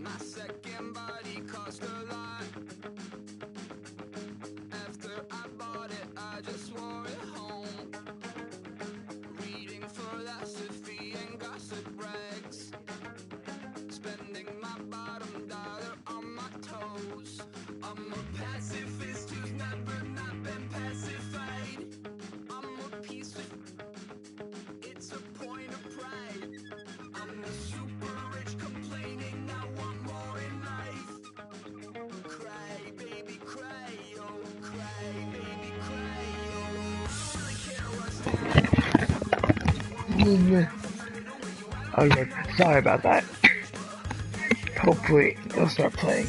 My second body cost a lot. After I bought it, I just wore it home. Reading philosophy and gossip rags. Spending my bottom dollar on my toes. I'm a pacifist who's never not been pacified. I'm a piece of... It's a point of pride. I'm the super rich complaining I want more in life. Cry, baby, cry, oh, cry, baby, cry, oh. Okay, sorry about that. Hopefully, they'll start playing.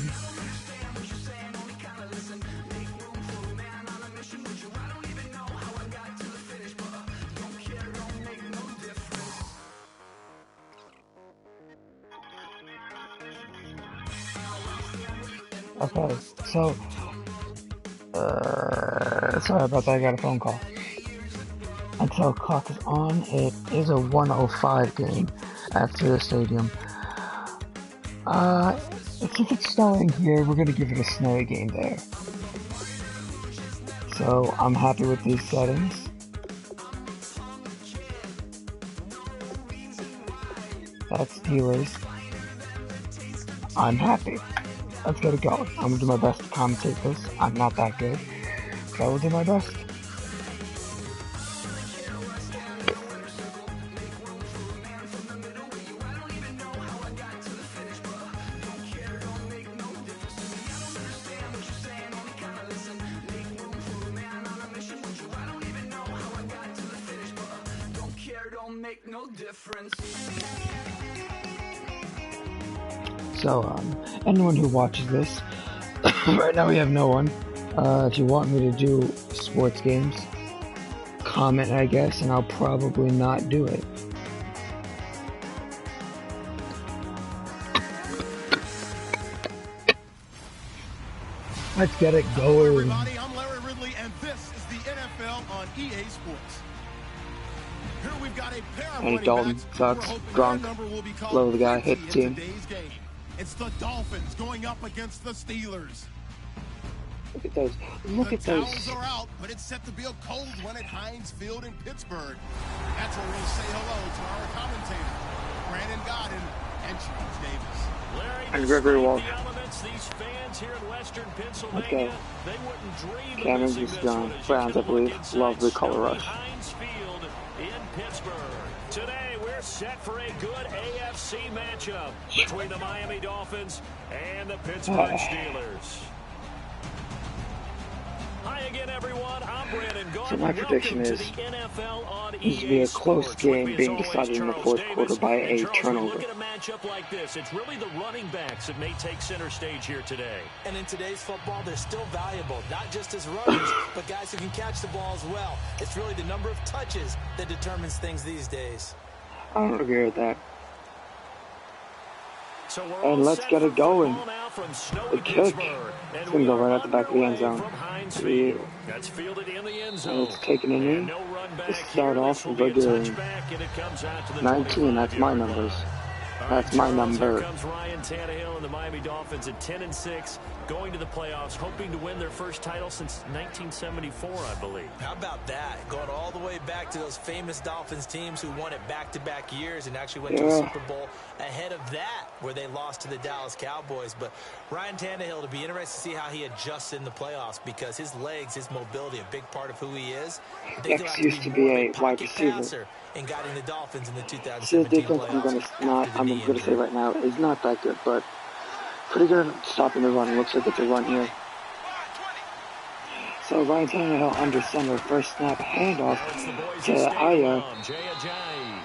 Okay, so, sorry about that, I got a phone call. Until clock is on, it is a 1:05 game after the stadium. If it's snowing here, we're gonna give it a snowy game there. So, I'm happy with these settings. That's Steelers. I'm happy. Let's get it going. I'm gonna do my best to commentate this. I'm not that good, but I will do my best. So, anyone who watches this, right now we have no one. If you want me to do sports games, comment, I guess, and I'll probably not do it. Let's get it going. Hello, everybody. I'm Larry Ridley, and this is the NFL on EA Sports. Here we've got a pair of And Dalton sucks, drunk, blow the guy, hit the team. It's the Dolphins going up against the Steelers. Look at those. Look at those. The Towels are out, but it's set to be a cold one at Heinz Field in Pittsburgh. That's where we'll say hello to our commentators, Brandon Godden and Charles Davis. And Gregory Walsh. These fans here in Western Pennsylvania, Let's go. they wouldn't dream Cameron's is done. Browns, I believe. Love the color rush. Heinz Field in Pittsburgh. Today we're set for a good AFC matchup between the Miami Dolphins and the Pittsburgh Steelers. Hi again, everyone. I'm Brandon Gordon. So my prediction is this will be a close game being decided in the fourth quarter by a turnover. Look at a matchup like this. It's really the running backs that may take center stage here today. And in today's football, they're still valuable, not just as runners, but guys who can catch the ball as well. It's really the number of touches that determines things these days. I don't agree with that. And let's get it going. The kick. It's going to go right at the back of the end zone. Yeah. And it's taken in here. To start off, we're doing 19. That's my numbers. That's my number. Here comes Ryan Tannehill and the Miami Dolphins at 10-6, going to the playoffs, hoping to win their first title since 1974, I believe. How about that? Going all the way back to those famous Dolphins teams who won it back-to-back years and actually went to a Super Bowl ahead of that, where they lost to the Dallas Cowboys. But Ryan Tannehill, to be interested to see how he adjusts in the playoffs, because his legs, his mobility, a big part of who he is. X used to be a wide receiver. And guiding the Dolphins in the 2017 See, the defense I'm gonna say right now is not that good, but pretty good at stopping the run. Looks like it's a run here. So Ryan Tannehill under center, first snap, handoff to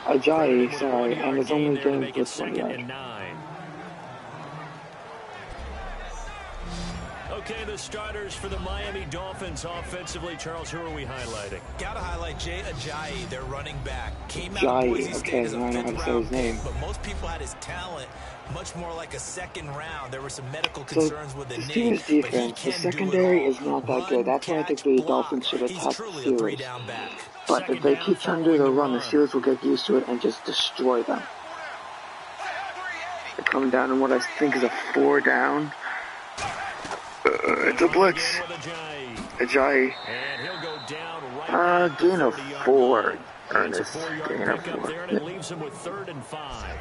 Ajayi, sorry, and it's only getting this 1 yard. Okay, the starters for the Miami Dolphins offensively. Charles, who are we highlighting? Gotta highlight Jay Ajayi, their running back. Came out of Boise State as a fifth-round pick, but most people had his talent much more like a second round. There were some medical concerns with the knee. Steelers defense, the secondary is not that good. That's why I think the Dolphins should attack the Steelers. But if they keep trying to do their run, the Steelers will get used to it and just destroy them. They're coming down on what I think is a 4 down. It's a blitz. Ajayi. Gain of 4. Ernest, gain of 4. And it leaves him with 3rd and 5.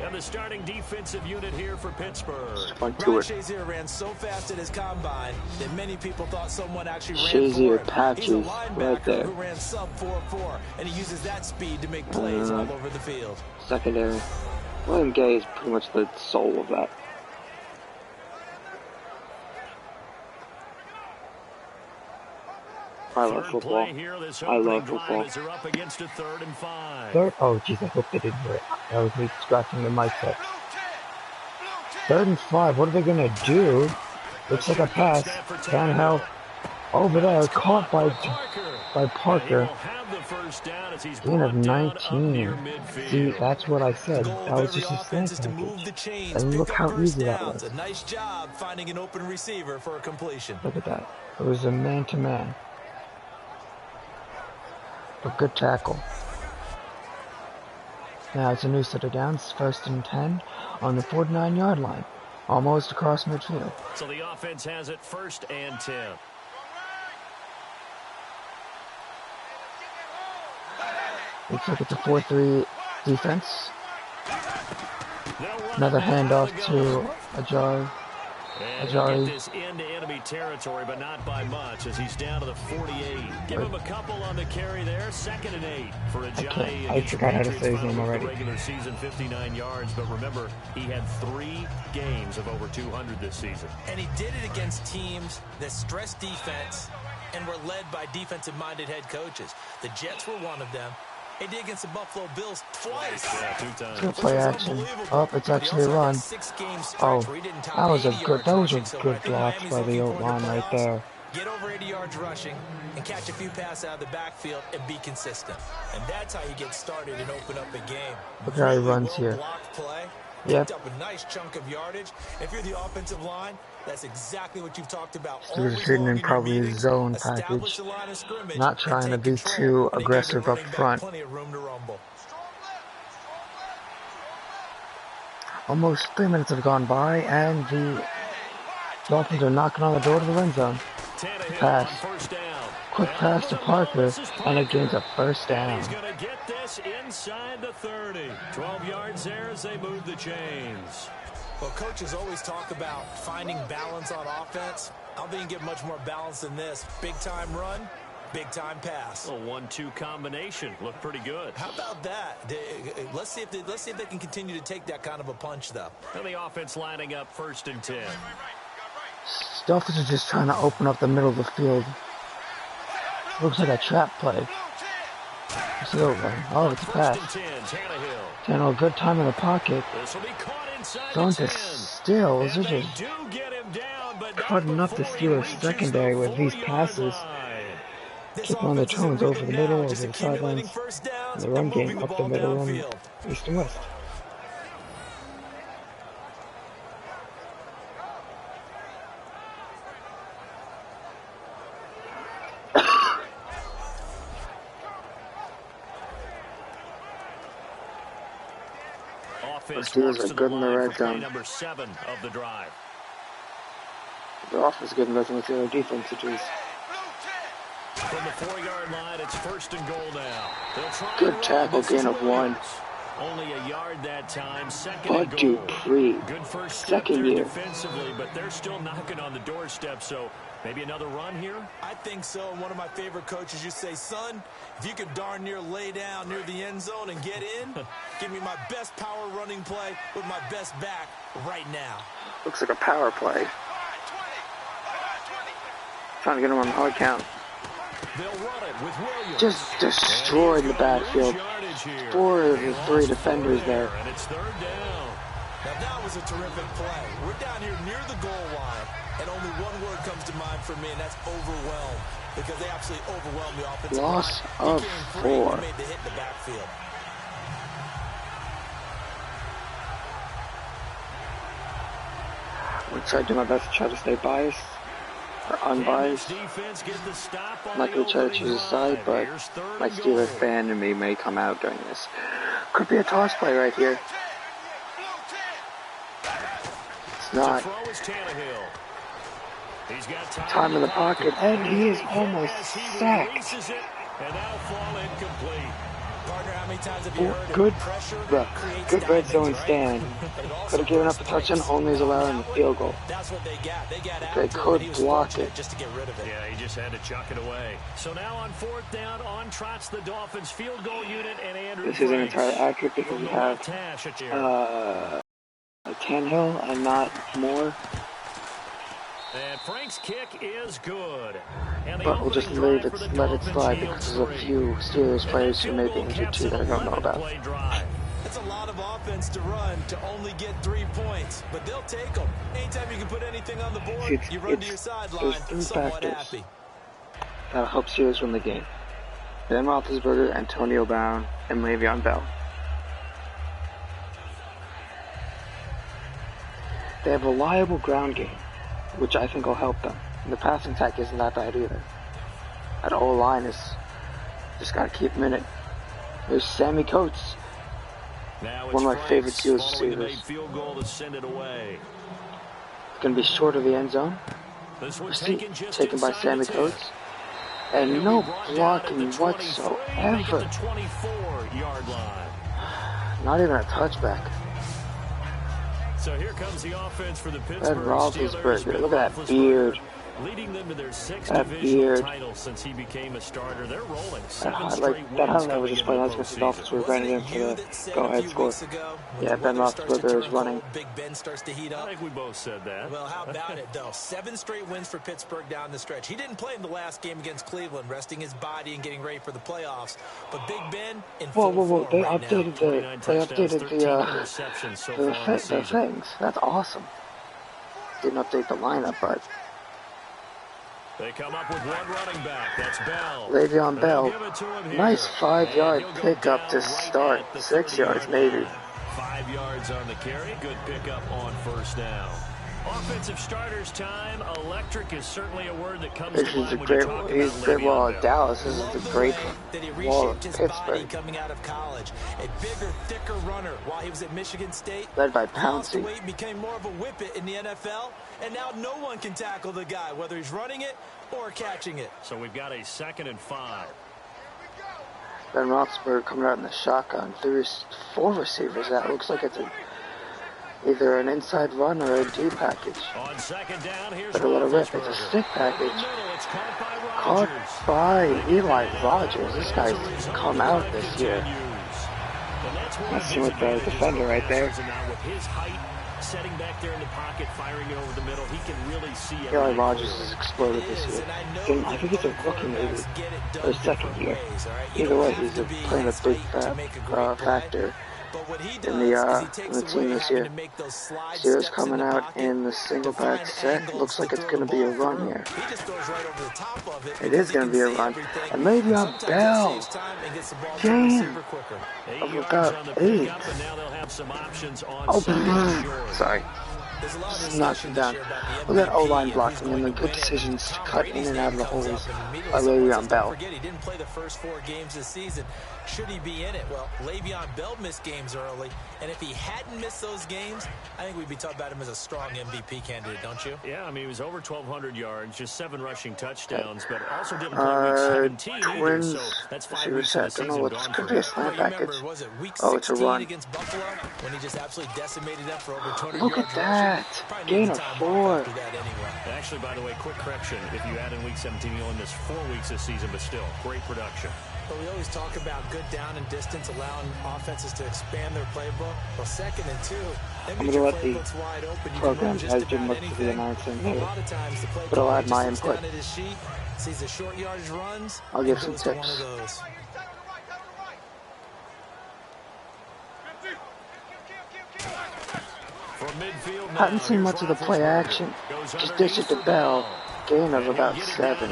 And the starting defensive unit here for Pittsburgh. Ryan Shazier ran so fast at his combine that many people thought someone actually ran for him. Patches He's a linebacker right there. who ran sub 4.4, and he uses that speed to make plays all over the field. Secondary. William Gay is pretty much the soul of that. I love football. I love football. Oh, jeez, I hope they didn't hear it. That was me scratching the mic set. 3rd and 5. What are they going to do? Looks like a pass. Tannehill over there, caught by Parker. Gain of 19. See, that's what I said. That was just a snake package. And look how easy that was. A nice job finding an open receiver for a completion. Look at that. It was a man-to-man. A good tackle. Now it's a new set of downs. 1st and 10 on the 49-yard line. Almost across midfield. So the offense has it 1st and 10. Looks like it's a 4-3 defense. Another handoff to Ajayi. Get this into enemy territory, but not by much, as he's down to the 48. Give him a couple on the carry there. 2nd and 8 for Ajayi. I forgot how to say his name already. Regular season, 59 yards, but remember, he had 3 games of over 200 this season. And he did it against teams that stress defense and were led by defensive-minded head coaches. The Jets were one of them. He did against the Buffalo Bills twice. Yeah, 2 times. Good play action. Oh, it's actually a run. Oh, that was a good block by the O-line right there. Get over 80 yards rushing and catch a few passes out of the backfield and be consistent. And that's how you get started and open up a game. Look how he runs here. Blocked play. Yep. Up a nice chunk of yardage. If you're the offensive line, that's exactly what you've talked about. He was shooting in probably a zone package, not trying to be too aggressive up front. Almost 3 minutes have gone by, and the Dolphins are knocking on the door to the end zone. Pass. Quick pass to Parker, and it gains a 1st down. He's going to get this inside the 30. 12 yards there as they move the chains. Well, coaches always talk about finding balance on offense. I don't think you get much more balance than this. Big-time run, big-time pass. A 1-2 combination. Looked pretty good. How about that? Let's see if they can continue to take that kind of a punch, though. And the offense lining up 1st and 10. Dolphins are just trying to open up the middle of the field. Looks like a trap play. It's over. Oh, it's a pass. Tannehill, good time in the pocket. Going to Stills. They're just cutting up the Steelers secondary with these passes. Keep on their toes over the middle, over the sidelines, and the run game up the middle and east and west. The Steelers are good in the red zone. Number 7 of the drive. The offense is good in the red zone with the other defense, which is from the 4-yard line. It's 1st and goal now. Good tackle, gain of 1. Only a yard that time. 2nd Bud and goal. Dupree, Good first step 2nd there year. defensively, but they're still knocking on the doorstep. So maybe another run here. I think so. And one of my favorite coaches, you say, son, if you could darn near lay down near the end zone and get in, give me my best power running play with my best back right now. Looks like a power play. Trying to get him on the hard count. They'll run it with Williams. Just destroyed the backfield. 4 of the 3 defenders there. And it's 3rd down. Now that was a terrific play. We're down here near the goal line, and only one word comes to mind for me, and that's overwhelmed, because they absolutely overwhelmed the offensive line. Loss of 4. Made the hit in the backfield. I'm going to try to do my best to try to stay biased or unbiased. I'm not going to try to choose a side, but my Steelers fan in me may come out during this. Could be a toss play right here. It's not. He's got Time in the pocket, and he is almost sacked. And that'll fall incomplete. Partner, how many times have you heard Good, good red zone stand. Could have given up a touchdown, only is allowing a field goal. That's what they got. They could block it. Just to get rid of it. Yeah, he just had to chuck it away. So now on fourth down, on trots the Dolphins field goal unit and Andrew. This isn't entirely accurate because we have Tannehill and not Moore. And Frank's kick is good. But we'll just let it slide because there's a few Steelers players who may be injured too that I don't know about. That's a lot of offense to run to only get 3 points, but they'll take them. Anytime you can put anything on the board, you run to your sideline, somewhat happy. That'll help Steelers win the game. Ben Roethlisberger, Antonio Brown, and Le'Veon Bell. They have a reliable ground game, which I think will help them. And the passing attack isn't that bad either. That O-line is just got to keep them in it. There's Sammy Coates, one of my favorite Steelers receivers. It's going to be short of the end zone. Taken by Sammy Coates. And no blocking whatsoever. Not even a touchback. So here comes the offense for the Pittsburgh Roethlisberger. Look at that beard. Leading them to their 6th divisional title since he became a starter. They're rolling. That highlight was just playing against the Dolphins. We're running in for the go-ahead score. Yeah, Ben Roethlisberger is running. Big Ben starts to heat up. I think we both said that. Well, how about it, though? 7 straight wins for Pittsburgh down the stretch. He didn't play in the last game against Cleveland, resting his body and getting ready for the playoffs. But Big Ben in full form They right updated the things. That's awesome. Didn't update the lineup, but they come up with one running back. That's Bell. Le'Veon Bell. Nice 5-yard pickup to start. 6 yards maybe. 5 yards on the carry. Good pickup on first down. Offensive starters time. Electric is certainly a word that comes to mind when you talk about Le'Veon Bell. Dallas. This is the great wall of Pittsburgh. Coming out of college, a bigger, thicker runner while he was at Michigan State. Led by Pouncey. Became more of a whippet in the NFL, and now no one can tackle the guy, whether he's running it or catching it. So we've got a 2nd and 5. Ben Roethlisberger coming out in the shotgun. 4 receivers. That looks like it's either an inside run or a D package. On 2nd down, here's but a little rip. It's a stick package. Caught by Eli Rogers. This guy's come out this year. That's with the defender right there. Setting back there in the pocket, firing it over the middle, he can really see it. Eli Rogers has exploded this year. I think he's a rookie maybe, or his 2nd year. Either way, he's playing a big factor in the team this year. Steelers coming out in the single back set. Looks like it's going to be a run here. It is going to be a run. And Le'Veon Bell. Damn. Oh, about 8. Oh, sorry. Knocked him down. Look at O-line blocking and the good decisions to cut in and out of the holes by Le'Veon Bell. He didn't play the first 4 games this season. Should he be in it? Well, Le'Veon Bell missed games early, and if he hadn't missed those games, I think we'd be talking about him as a strong MVP candidate, don't you? Yeah, I mean, he was over 1,200 yards, just 7 rushing touchdowns, but also didn't play week 17 either, so that's 5 weeks of the season gone for him. Was it week 16 it's a run. Against Buffalo when he just absolutely decimated them for over 200 Look yards? Look at that. Gain of 4. Actually, by the way, quick correction. If you add in week 17, you only missed 4 weeks this season, but still, great production. But we always talk about good down and distance, allowing offenses to expand their playbook. Well, 2nd and 2, I'm going to let the program as Jim look to the announcing later, but I'll add my input. Sees the short yardage runs. I'll give some tips. Hadn't seen much of the play action. Just dish it to Bell. Gain of about 7.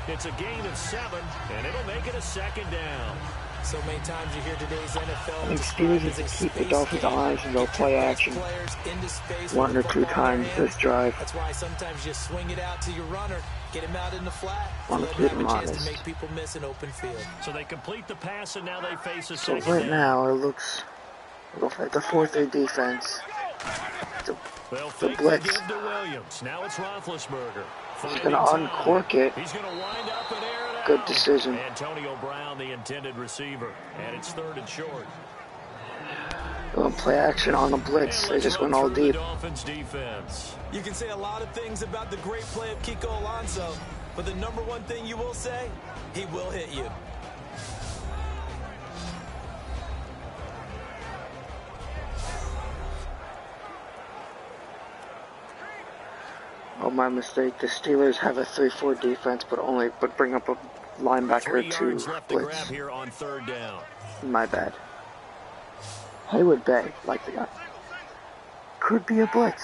It's a gain of 7, and it'll make it a 2nd down. So many times you hear today's NFL. I think Steelers need to keep the Dolphins' eyes and go play action 1 or 2 times this drive. That's why sometimes you swing it out to your runner, get him out in the flat, want to keep them honest. To make people miss an open field. So they complete the pass, and now they face a so right now it looks like the 4-3 defense The blitz. Now it's Roethlisberger. He's going to uncork it. He's going to wind up and air it Good out. decision. Antonio Brown, the intended receiver, and it's 3rd and short. Going play action on the blitz. They just went all deep. Dolphins defense. You can say a lot of things about the great play of Kiko Alonso, but the number one thing you will say, he will hit you. Oh, my mistake. The Steelers have a 3-4 defense, but bring up a linebacker to blitz. Here on 3rd down. My bad. Haywood Bay, like the guy. Could be a blitz.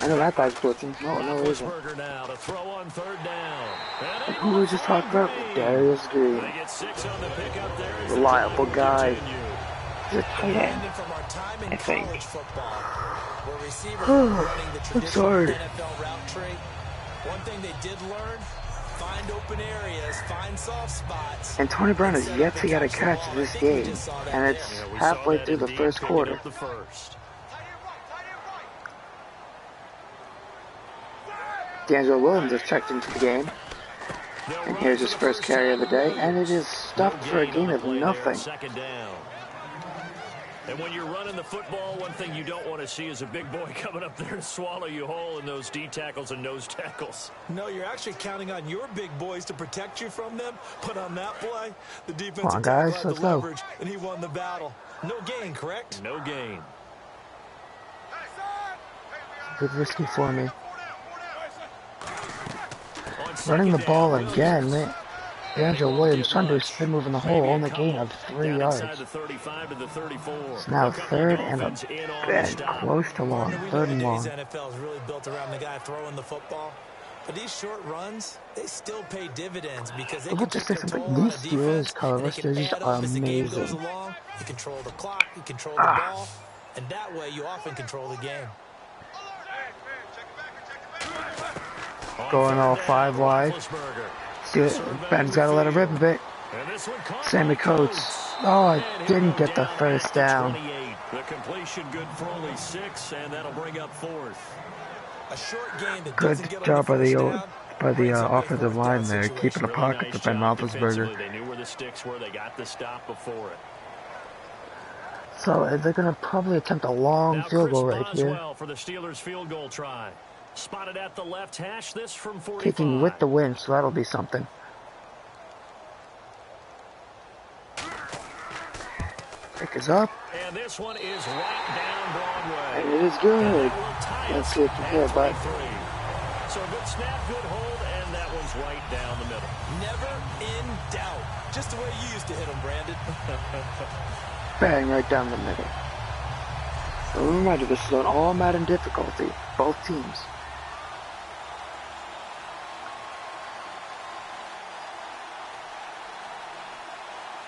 I know that guy's blitzing. No, he isn't. Now to throw on 3rd down. And who was just talking about? Darius Green. They get 6 on the pickup there. Reliable guy. He's a tight end, I think. I'm sorry. NFL route tree. One thing they did learn, find open areas, find soft spots. And Tony Brown has yet to get a catch this game, and it's halfway through the first quarter. D'Angelo Williams has checked into the game, and here's his first carry of the day, and it is stuffed for a gain of nothing. And when you're running the football, one thing you don't want to see is a big boy coming up there to swallow you whole in those D tackles and nose tackles. No, you're actually counting on your big boys to protect you from them. But on that play, the defensive Come on, guys, let's go. leverage, and he won the battle. No gain, correct? No gain. Good risky for me. Running the ball again, man. D'Angelo Williams trying to spin move in the hole, only gain of 3 yards. It's now 3rd and a bit close to long. 3rd and long. NFL is really built around the guy throwing the football. But these short runs, they still pay dividends because they can take their toll on these Steelers colorless jerseys are amazing. You control the clock, you control the ball, and that way you often control the game. Going all 5 wide. Ben's got to let it rip a bit. Sammy Coates. Oh, I didn't get the first down. The completion good for only 6, and that'll bring up 4th. A short game that good job by the offensive line there, keeping the pocket to Ben Roethlisberger. They knew where the sticks were. They got the stop before it. So they're going to probably attempt a long field goal right here. Well for the Steelers field goal try. Spotted at the left hash, this from 45. Kicking with the wind, so that'll be something. Pick is up. And this one is right down Broadway. And it is good. Let's see it from here, bud. So good snap, good hold, and that one's right down the middle. Never in doubt. Just the way you used to hit them, Brandon. Bang, right down the middle. So remember, this is an all-Madden difficulty. Both teams.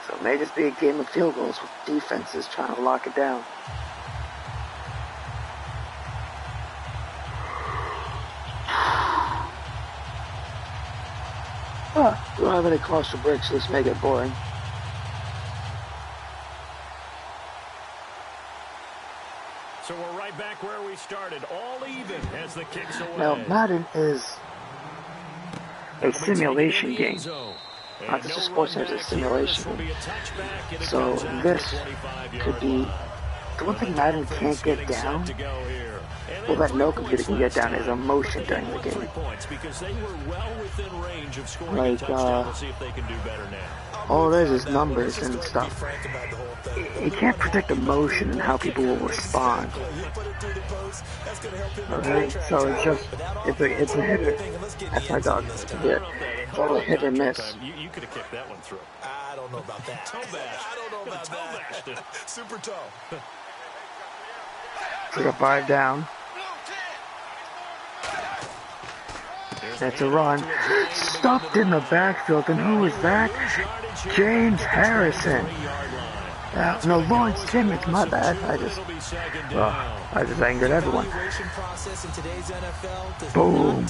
So it may just be a game of field goals with defenses trying to lock it down. We don't have any closer breaks, so this may get boring. So we're right back where we started, all even as the kicks away. Now, Madden is a simulation game. Not just a sports game, it's a simulation game. So this could be... The one thing Madden can't get down, well, that no computer can get down, is emotion during the game. Like, all it is numbers and stuff. It can't predict emotion and how people will respond. Okay, so it's a hit. That's my dog. Yeah, it's all a hit or miss. You could have kicked that one through. I don't know about that. I don't know about that. Super toe. Took a 5 down. That's a run. Stopped in the backfield, and who is that? James Harrison. No, Lawrence Timmons, my bad. I just angered everyone. Boom.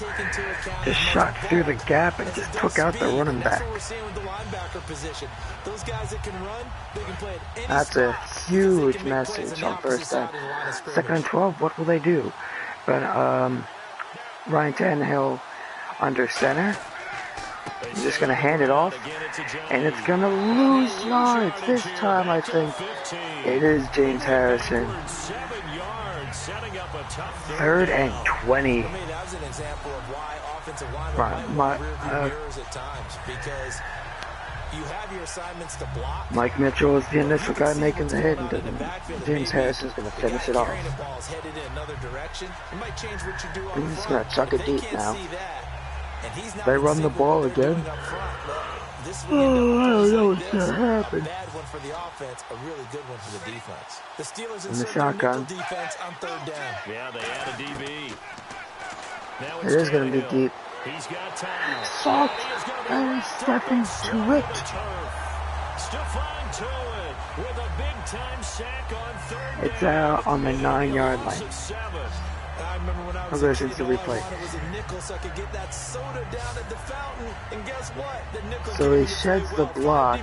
Just shot through the gap and just took out the running back. That's a huge message on first down. 2nd and 12, what will they do? But Ryan Tannehill under center. He's just going to hand it off, and it's going to lose yards. This time, I think it is James Harrison. 3rd and 20. Mike Mitchell is the initial guy making the hit, and James Harrison's going to finish it off. He's going to chuck it deep now. They run the ball again. Oh, I don't know what's going to happen. In the shotgun. Yeah, they had a DB. It is going to be deep. Soft and stepping to it. It's out on the 9-yard line. I'll go since the replay. So he sheds the block.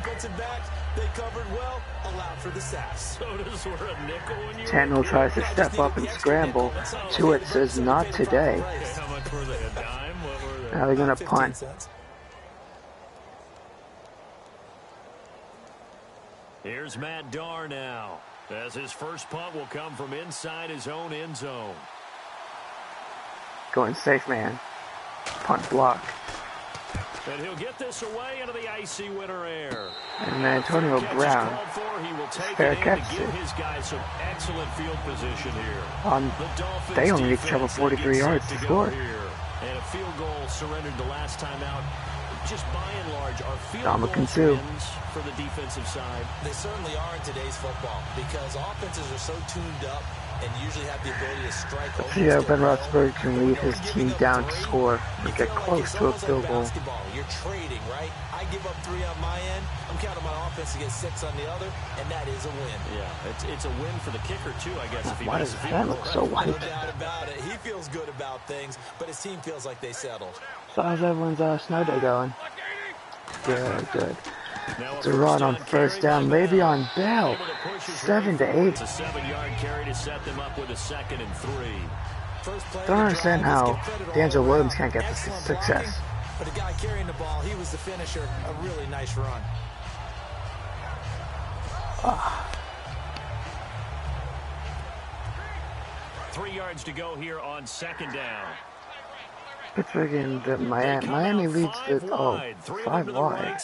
Tannehill tries to step up and scramble. Tuitt says not today. Now they're going to punt. Here's Matt Darr now, as his first punt will come from inside his own end zone. Going safe, man. Punt block. And he'll get this away into the icy winter air. And Antonio Brown. Fair catch. His guys some excellent field position here. They only need to travel 43 yards to score. And a field goal surrendered the last time out. Just by and large, our field goals wins for the defensive side. They certainly are in today's football because offenses are so tuned up and usually have the ability to strike. Let's see how Ben Roethlisberger can lead his team down to score and get close to a field goal. You're trading, right? I give up 3 on my end. I'm counting my offense to get 6 on the other, and that is a win. Yeah, it's a win for the kicker too, I guess. If he Why does his hand look so white? No doubt about it. He feels good about things, but his team feels like they settled. So how's everyone's snow day going? Good, good. It's a run on first down, maybe on Bell. 7 to 8. It's a 7-yard carry to set them up with a 2nd and 3. Don't understand how D'Angelo Williams can't get the success. But the guy carrying the ball, he was the finisher. A really nice run. 3 yards to go here on 2nd down. Pittsburgh and Miami leads the 5 wide.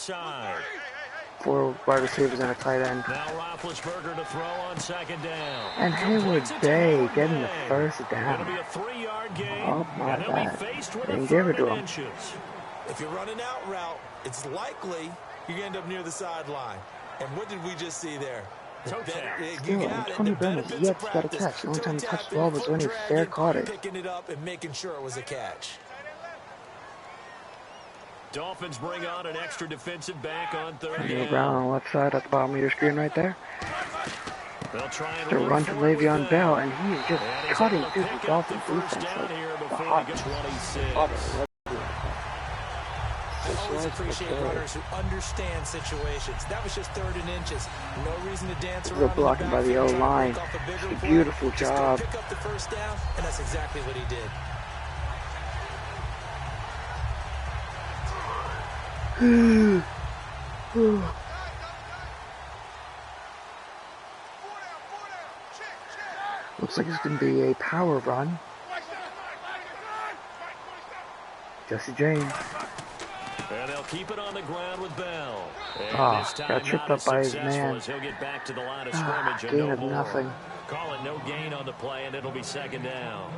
4 wide receivers and a tight end. Now Roethlisberger to throw on 2nd down. And Hayward Bay getting the first down. It'll be a 3-yard gain. Oh my God. They didn't give it to him. If you're running out route, it's likely you're going to end up near the sideline. And what did we just see there? Still, Tony Brown has yet to get a catch. The only time he touched the ball was when he fair caught it. Picking it up and making sure it was a catch. Dolphins bring on an extra defensive back on 3rd Daniel down. Brown on the left side at the bottom of your screen right there. They'll try and To run to Le'Veon Bell, and he is just cutting through the Dolphins defense like the hot. I always appreciate runners who understand situations. That was just 3rd and inches. No reason to dance around. Good blocking by the O-line. A beautiful job. Pick up the first down, and that's exactly what he did. Looks like it's going to be a power run. Jesse James. And they'll keep it on the ground with Bell. Got tripped up by his man. He'll get back to the line of scrimmage and Gain of nothing. Call it no gain on the play, and it'll be 2nd down.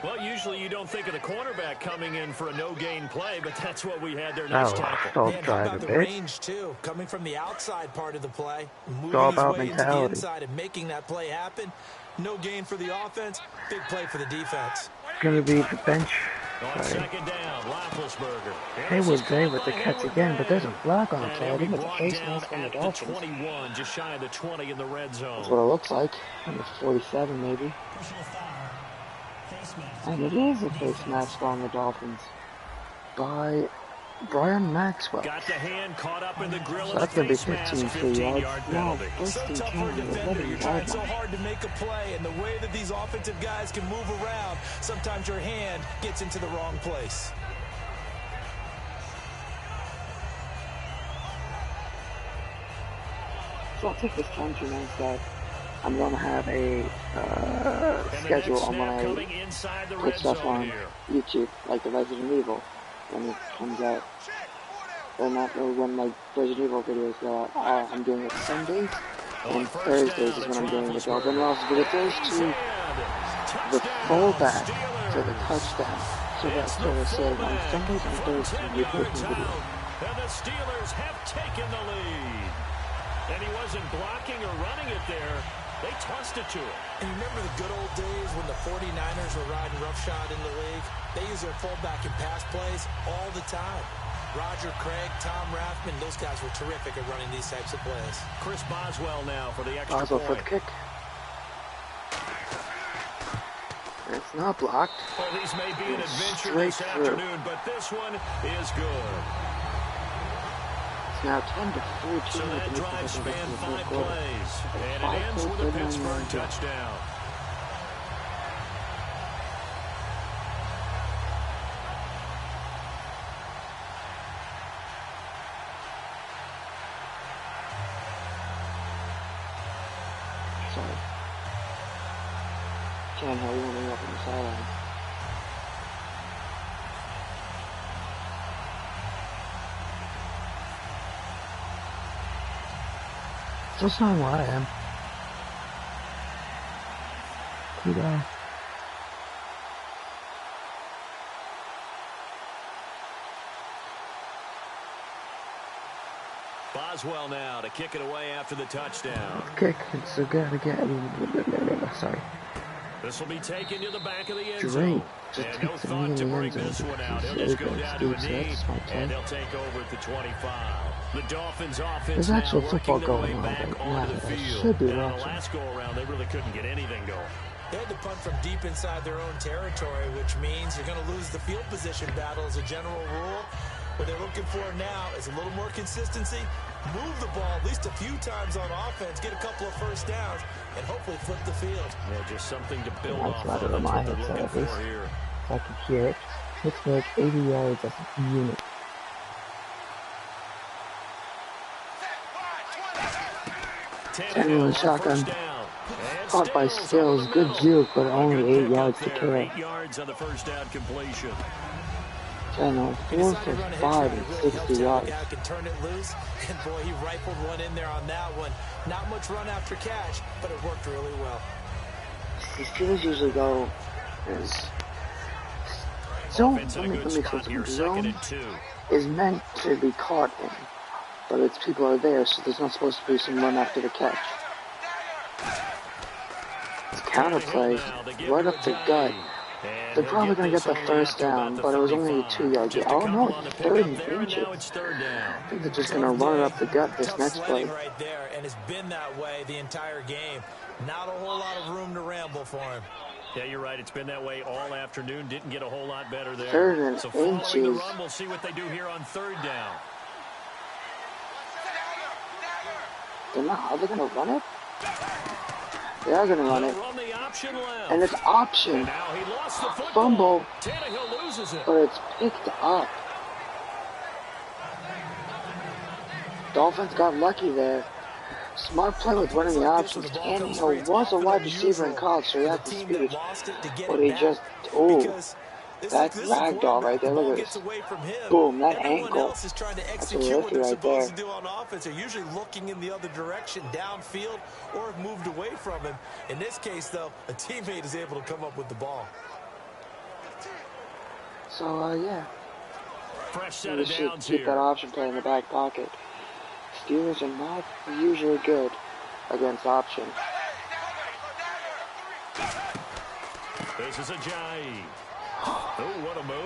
Well, usually you don't think of the cornerback coming in for a no-gain play, but that's what we had there. Nice tackle. Don't drive a the bit. range too, coming from the outside part of the play, moving all his about way mentality. into the inside and making that play happen. No gain for the offense, big play for the defense. It's going to be the bench On second down, Roethlisberger. Hayward's great with the cuts again, but there's a block on the play. I think it's a face mask on the Dolphins. 21, just shy of the 20 in the red zone. That's what it looks like. Number 47, maybe. And it is a face mask on the Dolphins by Brian Maxwell. Got the hand caught up in the grill. So that's going to be 15 free yards. No, so tough for a defender. You're trying so hard to make a play, and the way that these offensive guys can move around, sometimes your hand gets into the wrong place. So I'll take this time to announce that I'm going to have a schedule on when I put stuff on YouTube, like the Resident Evil, when it comes out. Or not, or when my Resident Evil videos go out. I'm doing it Sundays, and Thursdays is when I'm doing it. I'll then also do it those to the fullback to the touchdown. So that's what I said on Sundays and Thursdays we posting videos. And the Steelers have taken the lead. And he wasn't blocking or running it there. They tossed it to him. And remember the good old days when the 49ers were riding roughshod in the league? They use their fullback in pass plays all the time. Roger Craig, Tom Rathman, those guys were terrific at running these types of plays. Chris Boswell now for the extra Boswell point. for the kick. It's not blocked. Well, these may be an adventure this afternoon, but this one is good. It's now 10-14. So that drive spanned 5 plays, and it ends with a Pittsburgh touchdown. Sorry. Can't have warming up on the sideline. That's not where I am. Kudo. Boswell now to kick it away after the touchdown. Kick, it's so good again. Sorry. This will be taken to the back of the end zone. And no thought to bring this one out. He'll just go down to a knee, and they'll take over at the 25. The Dolphins offense There's actual football their way going on back right onto now. the I field. should be And on the watching. last go-around, they really couldn't get anything going. They had to punt from deep inside their own territory, which means you're going to lose the field position battle as a general rule. What they're looking for now is a little more consistency, move the ball at least a few times on offense, get a couple of first downs, and hopefully flip the field. Yeah, just something to build That's off right of. over That's my what they're headset, looking at for least. here. If I can hear it. Pittsburgh 80 yards as a unit. Tannehill shotgun. Caught by Stills. Good juke, but only 8 yards to carry. 8 yards on the first down completion. Tannehill 4 for 5 and 60 yards. Can turn it loose, and boy, he rifled one in there on that one. Not much run after catch, but it worked really well. The Steelers usually go as zone. Let me explain something. Zone is meant to be caught in, but its people are there, so there's not supposed to be some run after the catch. It's counterplay right up the gut. They're probably going to get the first down, but it was only a 2-yard gain. Oh no, 30 inches. I think they're just going to run it up the gut this next play. Right there, and it's been that way the entire game. Not a whole lot of room to ramble for him. Yeah, you're right. It's been that way all afternoon. Didn't get a whole lot better there. 3rd and so following the inches. run, we'll see what they do here on 3rd down. They're not. Are they going to run it? They are going to run it. Run the option left. And it's option. And now he lost the football. Fumble. Tannehill loses it. But it's picked up. Dolphins got lucky there. Smart play with running the options. Tannehill was a wide receiver in college, so he had the speed. But he just, that ragdoll right there, look at this. Boom, that ankle. That's a rookie right there. They're usually looking in the other direction, downfield, or have moved away from him. In this case, though, a teammate is able to come up with the ball. So, yeah. Fresh set We of should downs keep here. that option play in the back pocket. Steelers are not usually good against option. This is a Jai.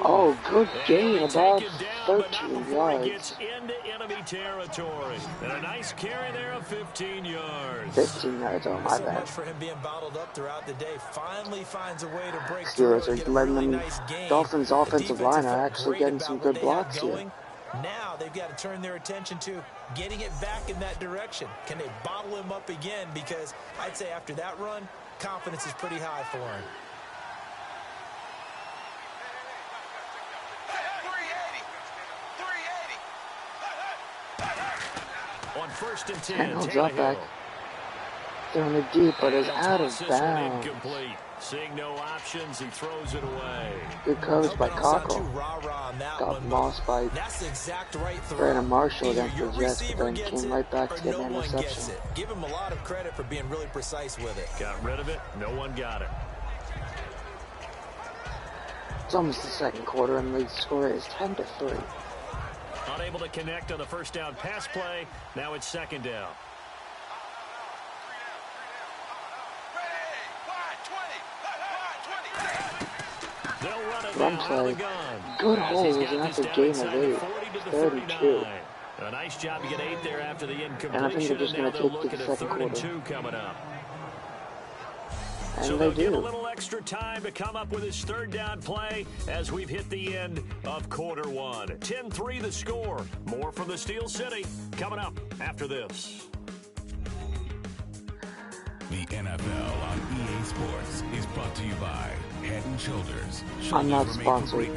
Oh, good gain, about 13 yards. Into enemy territory. And a nice carry there of 15 yards. 15 yards, oh my So bad. much for him being bottled up throughout the day. Finally finds a way to break Steelers through are and get a letting really them. nice game. Dolphins' offensive line are actually getting some good blocks here. Now they've got to turn their attention to getting it back in that direction. Can they bottle him up again? Because I'd say after that run, confidence is pretty high for him. On 1st and 10, Tannehill drop back. Throwing it deep, but is out of bounds. Seeing no options, he throws it away. Good coverage by Cockle. Got lost by Brandon Marshall against the Jets, but then came right back to get an interception. Give him a lot of credit for being really precise with it. Got rid of it. No one got it. It's almost the second quarter, and the score is 10-3. Unable to connect on the first down pass play. Now it's second down. Run play. Good holes after gain of 8. 32. A nice job to get 8 there after the incompletion. And I think they're just going to take the second quarter. Coming up. And so they they'll give a do. little extra time to come up with his third down play as we've hit the end of quarter one. 10-3 the score. More from the Steel City coming up after this. The NFL on EA Sports is brought to you by Head & Shoulders. I'm not sponsored.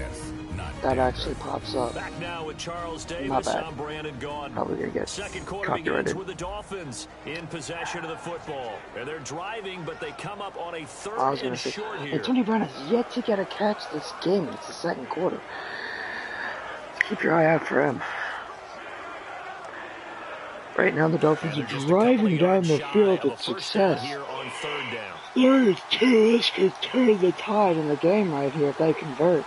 That actually pops up. Back now with Charles Davis. Not bad. I'm Brandon Gaughan. Probably gonna get Second quarter copyrighted. begins with the Dolphins in possession of the football. And they're driving, but they come up on a third I was gonna and say, short here. Antonio Brown has yet to get a catch this game. It's the second quarter. Keep your eye out for him. Right now, the Dolphins are driving down the field with success. Here on third down. 32. This could turn the tide in the game right here if they convert.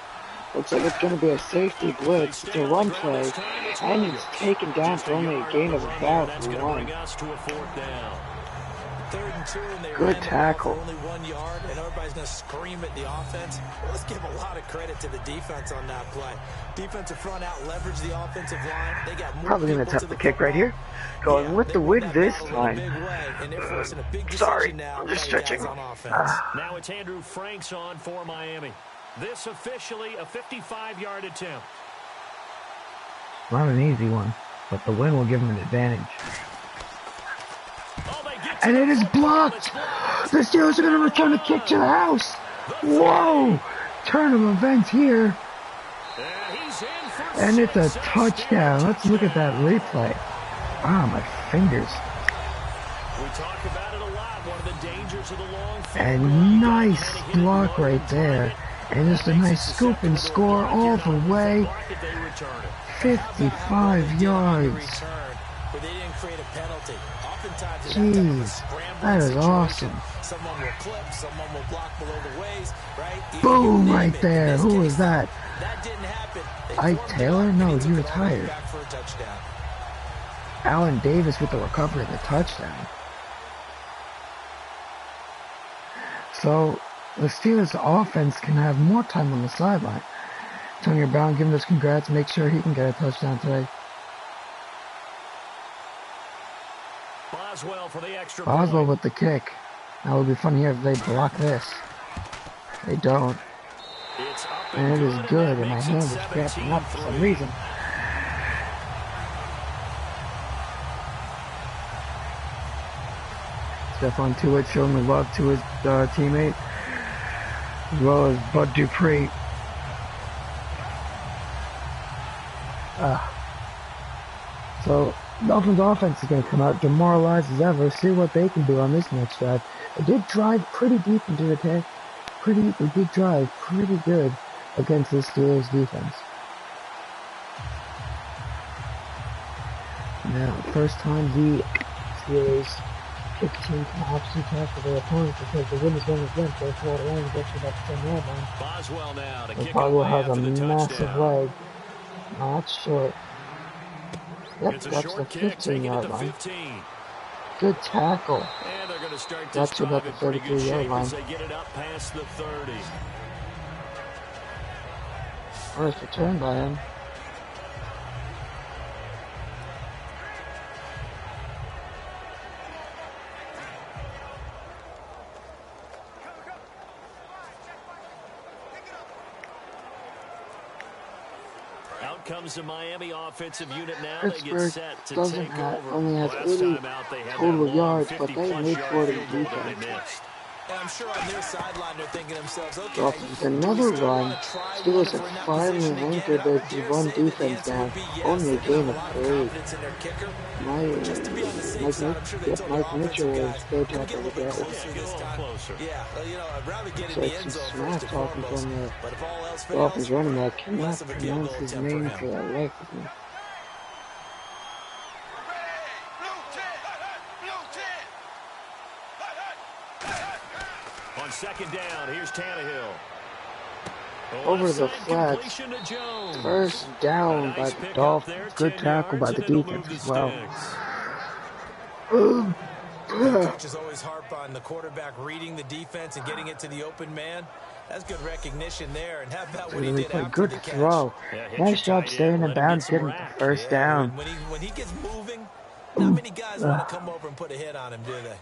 Looks like it's going to be a safety blitz. It's a run play, and he's taken down for only a gain of about 1. Good tackle. Only 1 yard, and everybody's going to scream at the offense. Well, let's give a lot of credit to the defense on that play. Defensive front out leveraged the offensive line. They got more probably going to tap the kick right here. Going with the wind this time. Sorry, I'm just stretching. Now it's Andrew Franks on for Miami. This officially a 55-yard attempt. Not an easy one, but the win will give him an advantage. And it is blocked! The Steelers are going to return the kick to the house! Whoa! Turn of events here. And it's a touchdown. Let's look at that replay. Ah, my fingers. We talk about it a lot. One of the dangers of the long field. And nice block right there. And just a nice scoop and score all the way. 55 yards. Jeez, that is awesome. Someone will clip, someone will block below the waist, right? Boom, right there. Who was that? That didn't happen. Ike Taylor? No, he retired. Allen Davis with the recovery and the touchdown. So, the Steelers offense can have more time on the sideline. Antonio Brown giving us congrats. Make sure he can get a touchdown today. Boswell with the kick. That would be funny if they block this. They don't. And it is good, and my hand is cramping up for some reason. Stephon Tuitt showing the love to his teammate, as well as Bud Dupree. So, Dolphins offense is going to come out demoralized as ever. See what they can do on this next drive. They did drive pretty deep into the tank. They did drive pretty good against the Steelers defense. Now, first time the Steelers kick team can option tackle their opponent because the wind is going against their forward line and gets you about the 10-yard line. Boswell now to kick Boswell has a massive leg. Not short. Yep, that's the 15-yard line. Good tackle. And they're going to start that's about the 33-yard line. They get it up past the 30. First return by him. Out comes the Miami offensive unit now. Pittsburgh they get set to doesn't take have, over. only has Last 80 time out, they had total yards, but 50 they plus made yard for it in field goal that defense. they missed. And I'm sure on their sideline they're thinking to themselves, okay, Dolphins do we another still run. want to try one Steelers if have we're in that finally position again? anchored And I their would dare run say that the defense answer now. would be yes. Only a They're gonna gain have of a lot of 3. confidence in their kicker. But just to be on the safe side, I'm sure they told their Mike offensive Mitchell guys, is their can we get a tackle little bit today. closer this time? Yeah, you know, I'd rather get in So the it's end some zone smack first and talking foremost. from the But if all else Dolphins fails, running back. Cannot less of a field pronounce goal his attempt for name him. for the life of me. On second down, here's Tannehill. Over the flats. First down by the Dolphins. Good tackle by the defense as well. Coaches always harp on the quarterback reading the defense and getting it to the open man. That's good recognition there. And how about what he did after good the catch? throw. Nice job staying in bounds, getting the first down. When he gets moving, not many guys want to come over and put a hit on him, do they?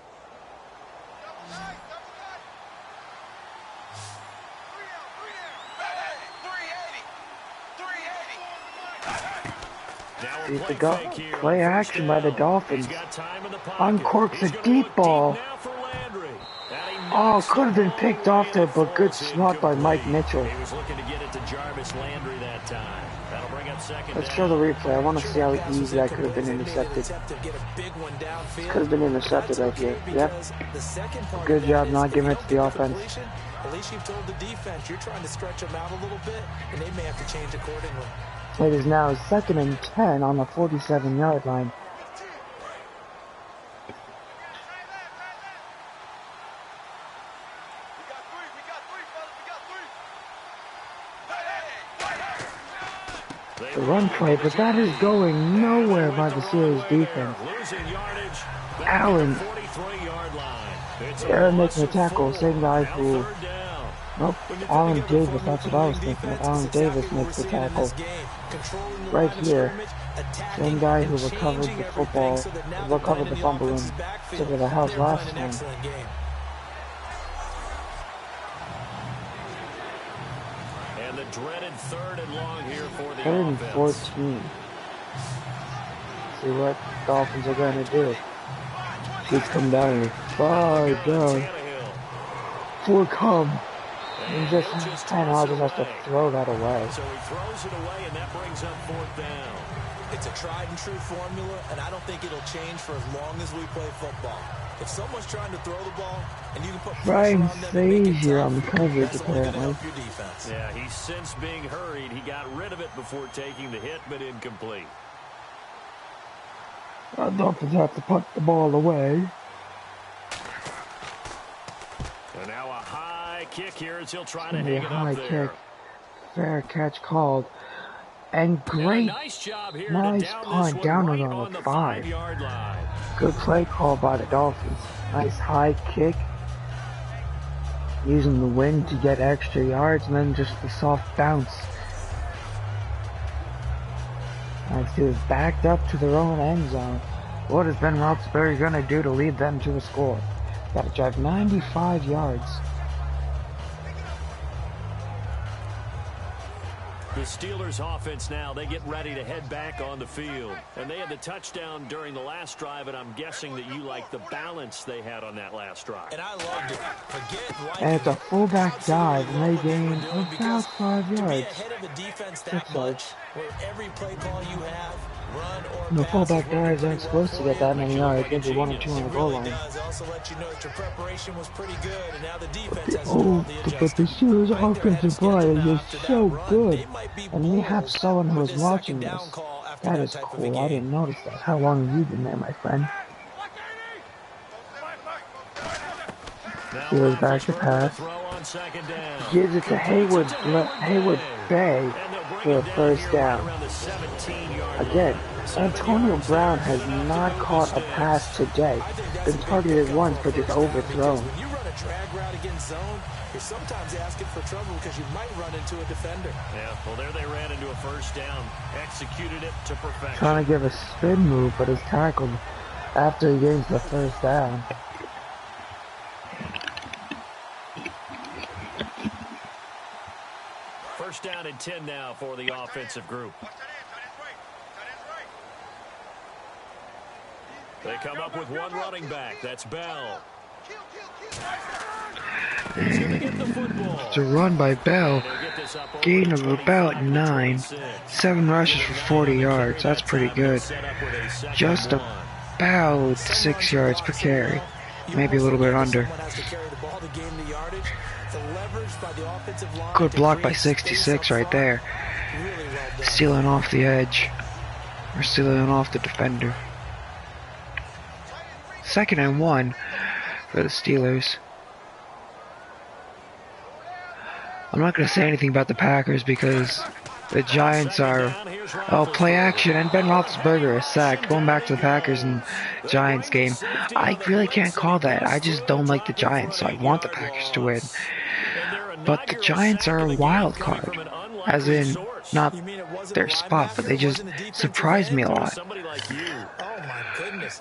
See the play action by the Dolphins. Uncorks a deep ball. Oh, could have been picked off there, but good snot by Mike Mitchell. He was looking to get it to Jarvis Landry that time. That'll bring up second Let's down. show the replay. I want to see how easy that could have been intercepted. Could have been intercepted right here. Yep. Good job not giving it to the offense. At least you've told the defense you're trying to stretch them out a little bit, and they may have to change accordingly. It is now 2nd and 10 on the 47-yard line. The run play, but that is going nowhere by the Steelers defense. Allen. They're making a tackle, same guy who... Nope, Allen Davis, that's what I was thinking. Allen Davis makes the tackle. Right here. Same guy who recovered the football, recovered the fumble and took it to the house last time. And the dreaded 3rd and long here for the 3rd and offense. 14. See what Dolphins are going to do. Kids come down and 5 down. 4 come. And just Tannehill just has to throw that away. So he throws it away, and that brings up 4th down. It's a tried and true formula, and I don't think it'll change for as long as we play football. If someone's trying to throw the ball, and you can put pressure on them and make it tough, on the coverage, that's only going to apparently. help your defense. Yeah, he's since being hurried. He got rid of it before taking the hit, but incomplete. The Dolphins have to put the ball away. And now a high kick here as he'll try to hang it High up there. kick. Fair catch called. And great. Nice job here Nice to down punt this one down right on the 5 5. yard line. Good play call by the Dolphins. Nice high kick. Using the wind to get extra yards and then just the soft bounce. Nice dude backed up to their own end zone. What is Ben Roethlisberger going to do to lead them to a score? Got to drive 95 yards. The Steelers offense now, they get ready to head back on the field. And they had the touchdown during the last drive, and I'm guessing that you like the balance they had on that last drive. And I loved it. And it's a fullback dive, and they gained about 5 yards. To be ahead of the defense that much, where every play call you have, run or The pass, fullback dives aren't supposed to get that many yards, maybe 1 or 2 on the goal line. does also let you know that your preparation was pretty good, and now the defense has to do all the But the adjusting. Steelers' offensive line is After that so run, good. they might be And we have bold someone who with is this watching second this. down call after That that is type of a cool. I game. didn't notice that. How long have you been there, my friend? Steelers back to pass. Gives it to Haywood Bay for a first down. Again, Antonio Brown has not caught a pass today. Been targeted once, but just overthrown. When you run a drag route against zone, you're sometimes asking for trouble because you might run into a defender. Yeah, well, there they ran into a first down. Executed it to perfection. Trying to give a spin move, but is tackled after he gains the first down. First down and 10 now for the offensive group. They come up with one running back. That's Bell. He's going to get the football. It's a run by Bell. Gain of about 9. 7 rushes for 40 yards. That's pretty good. Just about 6 yards per carry. Maybe a little bit under. Good block by 66 right there. Stealing off the edge. Or stealing off the defender. 2nd and 1 for the Steelers. I'm not going to say anything about the Packers because the Giants are play action, and Ben Roethlisberger is sacked. Going back to the Packers and Giants game, I really can't call that. I just don't like the Giants, so I want the Packers to win. But the Giants are a wild card, as in not their spot, but they just surprised me a lot.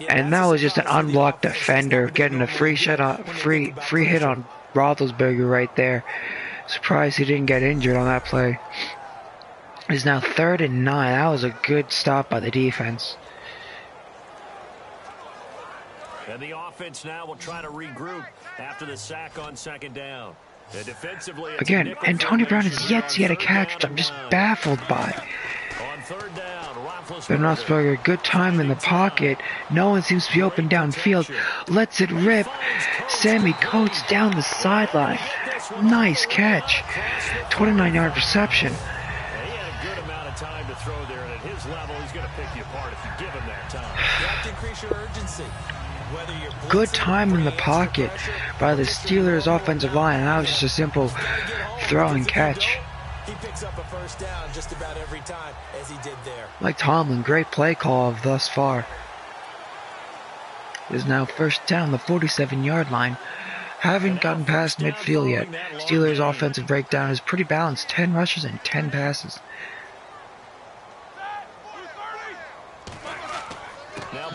And that was just an unblocked defender getting a free hit on Roethlisberger right there. Surprised he didn't get injured on that play. It's now 3rd and 9. That was a good stop by the defense. And the offense now will try to regroup after the sack on 2nd down. Again, Antonio Brown has yet to get a catch, which I'm just baffled by. On 3rd down, Ben Roethlisberger, good time in the pocket. No one seems to be open downfield. Lets it rip. Sammy Coates down the sideline. Nice catch. 29-yard reception. He had a good amount of time to throw there, and at his level, he's going to pick you apart if you give him that time. You have to increase your urgency. Good time in the pocket by the Steelers' offensive line, and that was just a simple throw and catch. He picks up a first down just about every time, as he did there. Mike Tomlin, great play call thus far. It is now 1st down, the 47-yard line. Haven't gotten past midfield yet. Steelers' offensive breakdown is pretty balanced. 10 rushes and 10 passes.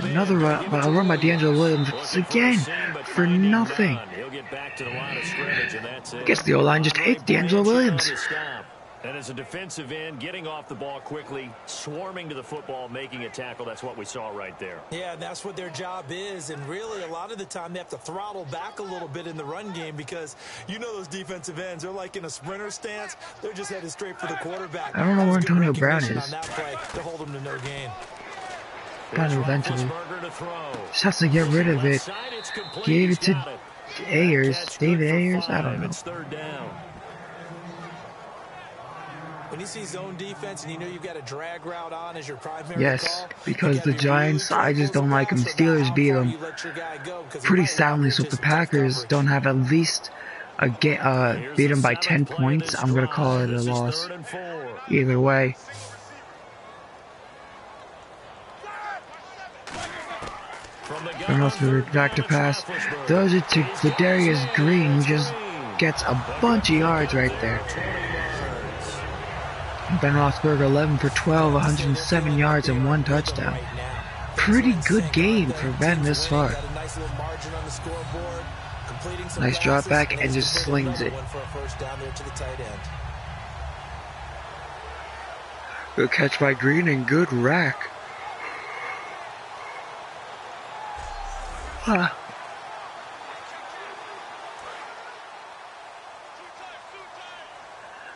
Another run, but I'll run by D'Angelo Williams again for nothing. I guess the O-line just hates D'Angelo Williams. And as a defensive end, getting off the ball quickly, swarming to the football, making a tackle, that's what we saw right there. Yeah, that's what their job is, and really a lot of the time they have to throttle back a little bit in the run game because you know those defensive ends, they're like in a sprinter stance, they're just headed straight for the quarterback. I don't know where Antonio Brown is. On that play to hold them to no gain. Got it eventually. Just has to get rid of it. Gave it to Ayers. David Ayers? I don't know. When you see zone defense and you know you've got a drag route on as your primary yes, because the Giants, I just don't like them. Steelers beat them pretty soundly, so if the Packers don't have at least beat them by 10 points, I'm going to call it a loss. Either way. And also back to pass. Throws it to Ladarius Green, who just gets a bunch of yards right there. Ben Roethlisberger 11 for 12, 107 yards and 1 touchdown. Pretty good game for Ben this far. Nice drop back and just slings it. Good catch by Green and good rack.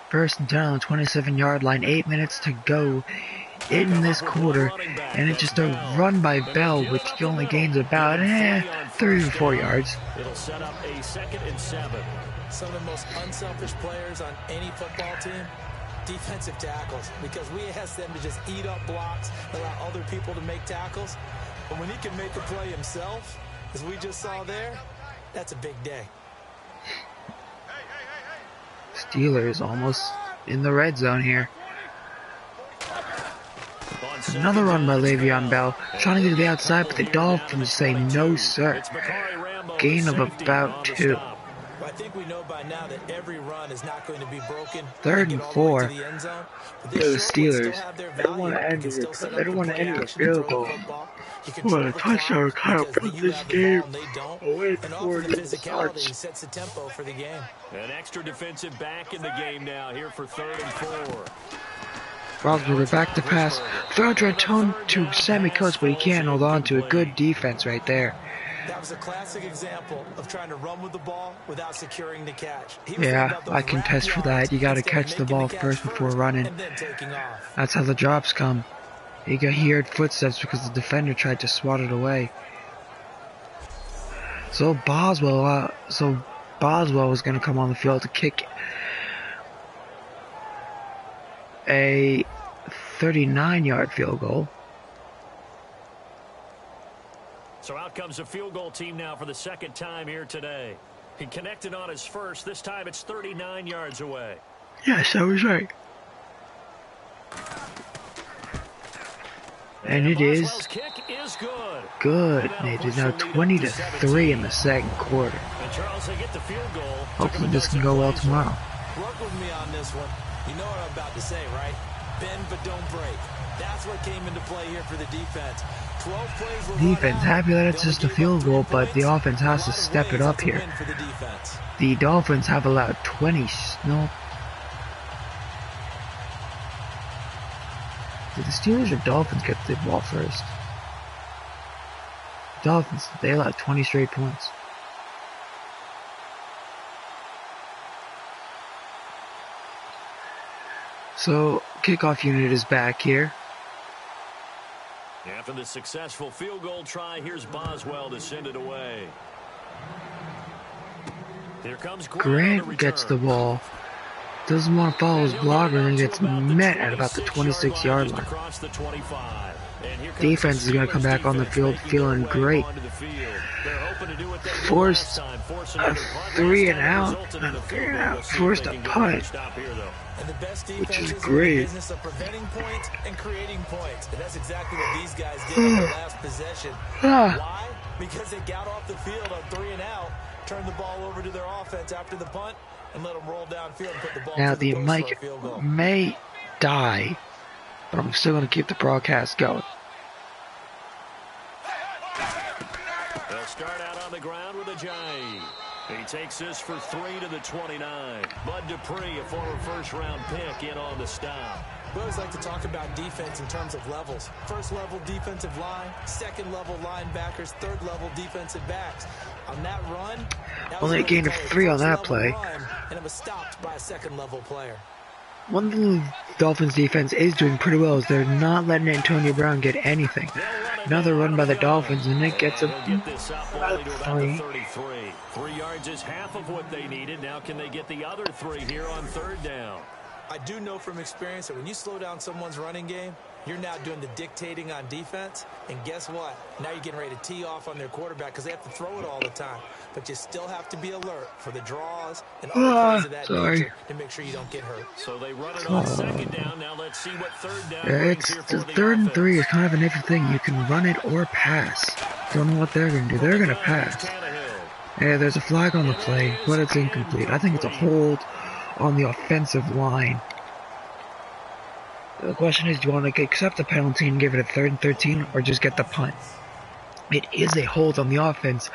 First and 10 on the 27-yard line, 8 minutes to go in this quarter, and it's just a run by Bell, which he only gains about 3 or 4 yards. It'll set up a 2nd and 7. Some of the most unselfish players on any football team, defensive tackles, because we ask them to just eat up blocks, allow other people to make tackles, but when he can make a play himself, as we just saw there, that's a big day. Steelers almost in the red zone here. Another run by Le'Veon Bell, trying to get to the outside, but the Dolphins say no, sir. Gain of about 2. Well, I think we know by now that every run is not going to be broken. 3rd and 4. The Steelers. They don't want to end it. They don't want to end the field goal. Well, a touchdown kind of put this game away before it starts. Sets the tempo for the game. An extra defensive back in the game now here for 3rd and 4. Roethlisberger back to pass. Throw to Sammy Coates, but he can't hold on to a good defense right there. That was a classic example of trying to run with the ball without securing the catch. Yeah, I can test for that. You got to catch the ball first before running. That's how the drops come. He heard footsteps because the defender tried to swat it away. So Boswell was going to come on the field to kick a 39-yard field goal. So out comes a field goal team now for the 2nd time here today. He connected on his first. This time it's 39 yards away. Yes, I was right. And it is good. It is now 20-3 in the 2nd quarter. Hopefully this can go well tomorrow. Work with me on this one. You know what I'm about to say, right? Bend but don't break. That's what came into play here for the defense. 12 plays. Defense happy that it's just a field goal, but the offense has to step it up here. The Dolphins have allowed 20. No. Did the Steelers or Dolphins get the ball first? Dolphins, they allowed 20 straight points. So, kickoff unit is back here. After the successful field goal try, here's Boswell to send it away. Here comes Grant gets the ball. Doesn't want to follow his blocker and gets met at about the 26-yard line. Defense is going to come back on the field feeling great. Forced a 3 and out. Forced a punt, which is great. And that's exactly what these guys did in the last possession. Why? Because they got off the field on 3 and out, turned the ball over to their offense after the punt, and let them roll downfield and put the ball. Now the mic may die, but I'm still going to keep the broadcast going. They'll start out on the ground with a J. He takes this for 3 to the 29. Bud Dupree, a former first-round pick, in on the stop. We always like to talk about defense in terms of levels. First level defensive line, second level linebackers, third level defensive backs. On that run, only a gain of 3 on that play. And it was stopped by a second level player. One thing the Dolphins defense is doing pretty well is they're not letting Antonio Brown get anything. Another run by the Dolphins, and it gets about 3. 3 yards is half of what they needed. Now can they get the other 3 here on 3rd down? I do know from experience that when you slow down someone's running game, you're now doing the dictating on defense. And guess what? Now you're getting ready to tee off on their quarterback because they have to throw it all the time. But you still have to be alert for the draws and other things of that nature to make sure you don't get hurt. So they run it on 2nd down. Now let's see what 3rd down brings here for the 3rd and 3 is kind of an iffy thing. You can run it or pass. Don't know what they're going to do. They're going to pass. Yeah, there's a flag on the play, but it's incomplete. I think it's a hold on the offensive line. The question is, do you want to accept the penalty and give it a 3rd and 13, or just get the punt? It is a hold on the offense.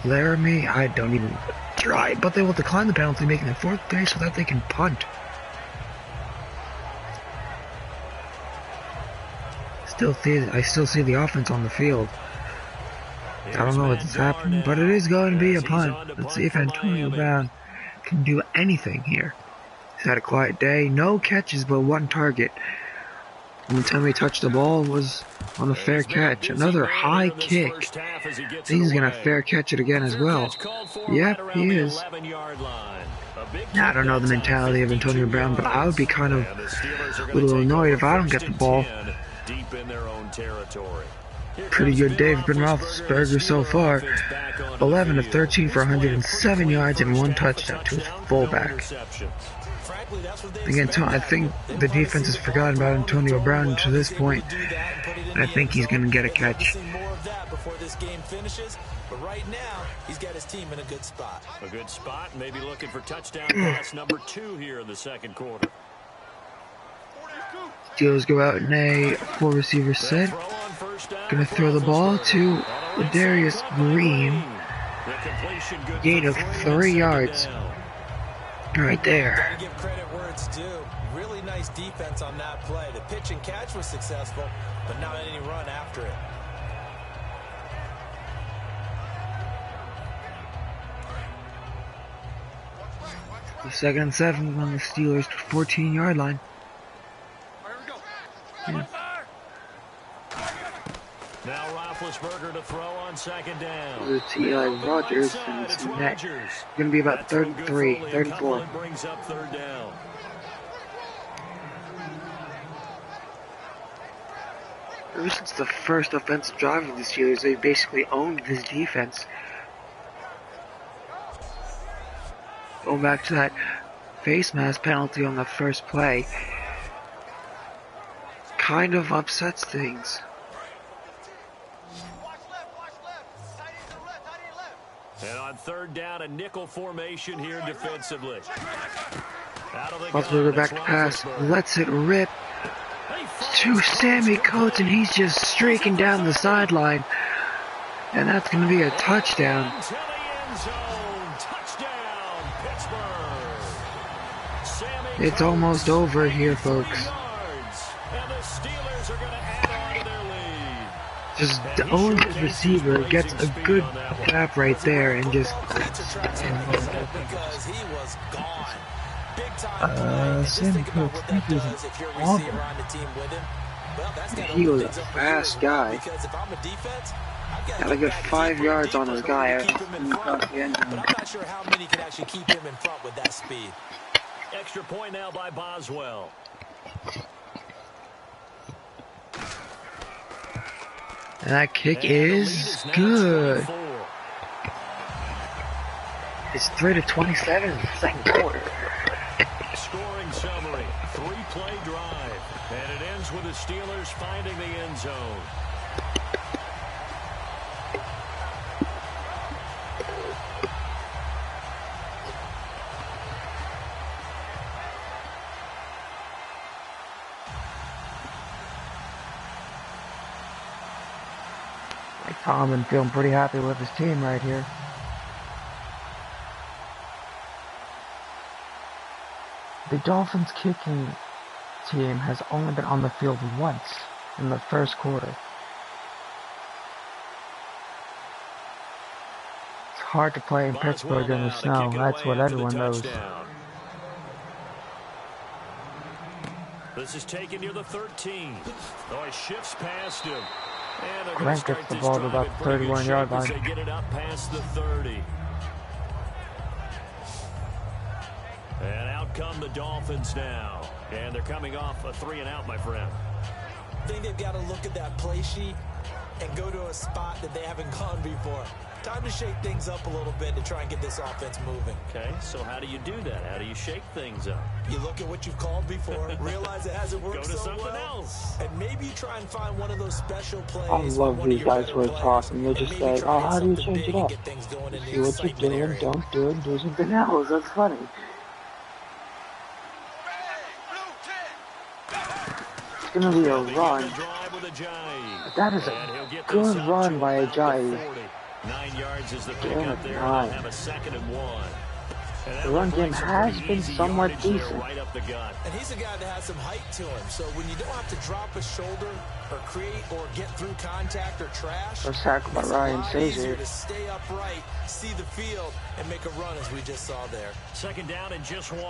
Laramie, I don't even try, but they will decline the penalty, making it 4th and 3 so that they can punt. I still see the offense on the field. I don't know what's happening, but it is going to be a punt. Let's see if Antonio Brown can do anything here. He's had a quiet day. No catches, but 1 target. Only time he touched the ball was on a fair catch. Another high kick. He's going to fair catch it again as well. Yep, he is. Now, I don't know the mentality of Antonio Brown, but I would be kind of a little annoyed if I don't get the ball. Pretty good day for Ben Roethlisberger so far. 11 of 13 for 107 yards and 1 touchdown to his fullback. Again, I think the defense has forgotten about Antonio Brown to this point, and I think he's going to get a catch. before this game finishes. But right now, he's got his team in a good spot. A good spot, maybe looking for touchdown pass number 2 here in the second quarter. Steelers go out in a 4-receiver set. Gonna throw the ball to Darius Green. Gain of 3 yards. Right there. Gotta give credit where it's due. Really nice defense on that play. The pitch and catch was successful, but not any run after it. The 2nd and 7 on the Steelers' 14-yard line. Yeah. Now Roethlisberger to throw on 2nd down. It's Eli Rogers, and it's net. Going to be about 33, 34. Brings up 3rd down. Ever since the first offensive drive of the Steelers, they basically owned this defense. Going back to that face mask penalty on the first play, kind of upsets things. And on 3rd down, a nickel formation here defensively. Roethlisberger back to pass, lets it rip to Sammy Coates, and he's just streaking down the sideline. And that's going to be a touchdown. It's almost over here, folks. Just owns his receiver, gets a good tap right there, and just Sammy Coates, I think he was an Auburn. He was a fast guy. Got a good 5 yards on his guy. I'm not sure how many can actually keep him in front with that speed. Extra point now by Boswell. And that kick is good. It's 3-27 in the second quarter. Scoring summary, 3-play drive. And it ends with the Steelers finding the end zone. Tomlin feeling pretty happy with his team right here. The Dolphins kicking team has only been on the field once in the first quarter. It's hard to play in Pittsburgh in the snow, that's what everyone knows. This is taken near the 13. Oh, he shifts past him. Grant gets the ball to about the 31-yard line. They get it up past the 30. And out come the Dolphins now. And they're coming off a 3-and-out, my friend. I think they've got to look at that play sheet and go to a spot that they haven't gone before. Time to shake things up a little bit to try and get this offense moving. Okay, so how do you do that? How do you shake things up? You look at what you've called before, realize it hasn't worked so well. Go to something else. And maybe you try and find one of those special plays. I love these guys who are talking. They just say, oh, how do you change it up? See what you're doing, don't do it, do something else. That's funny. It's going to be a run. That is a good run by Ajayi. 9 yards is the pickup there. They'll have a 2nd and 1. The run game has been somewhat decent. Right up the gut. And he's a guy that has some height to him. So when you don't have to drop a shoulder or create or get through contact or trash, first tackle by Ryan Sazer. To stay upright, see the field, and make a run as we just saw there. 2nd down and just 1.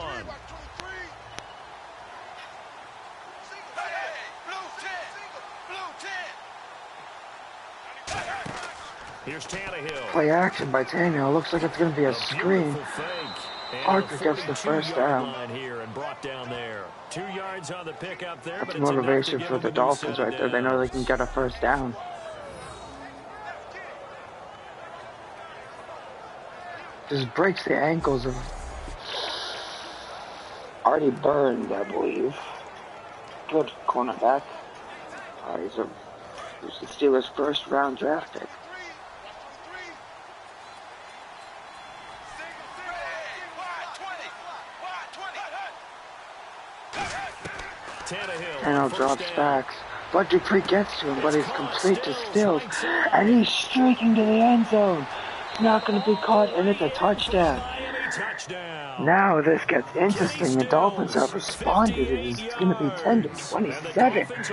Here's Tannehill. Play action by Tannehill. Looks like it's going to be a screen. Arthur gets the first down. Here and brought down there. 2 yards on the pickup there. That's motivation for the Dolphins right there. They know they can get a first down. Just breaks the ankles of Artie Burns, I believe. Good cornerback. He's the Steelers' first round draft pick. Tannehill drops back. Bud Dupree gets to him, but he's complete to Stills. And he's streaking to the end zone. It's not going to be caught, and it's a touchdown. Now this gets interesting. The Dolphins have responded. It's going to be 10-27.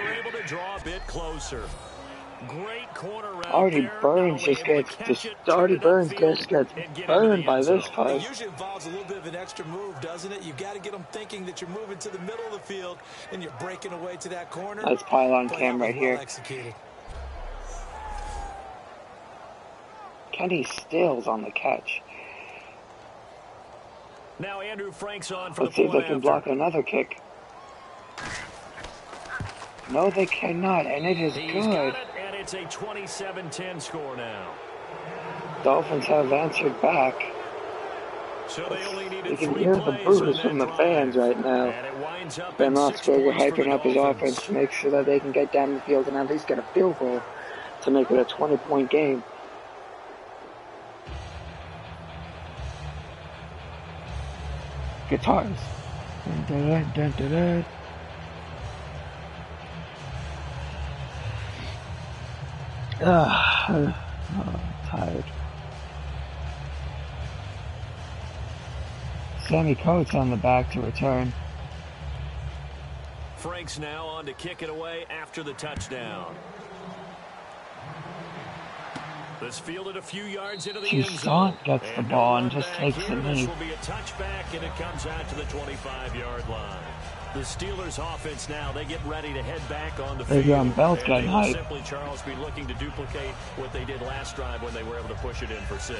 Artie Burns just gets burned by this play. It usually involves a little bit of an extra move, doesn't it? You've got to get them thinking that you're moving to the middle of the field and you're breaking away to that corner. Let's pylon cam right here. Executed. Kenny Stills on the catch. Now Andrew Frank's on for Let's see if they can block another kick. No, they cannot, and it is good. And it's a 27-10 score now. Dolphins have answered back. So they only needed you can hear the boos from the fans right now. Ben Roethlisberger hyping up his offense to make sure that they can get down the field and at least get a field goal to make it a 20-point game. Guitars. Dun, dun, dun, dun, dun. Tired. Sammy Coates on the back to return. Frank's now on to kick it away after the touchdown. This fielded a few yards into the end zone. Toussaint gets the ball and just takes the knee. This will be a touchback, and it comes out to the 25-yard line. The Steelers' offense now, they get ready to head back on the field. Le'Veon Bell's getting hype. Simply, Charles, be looking to duplicate what they did last drive when they were able to push it in for 6.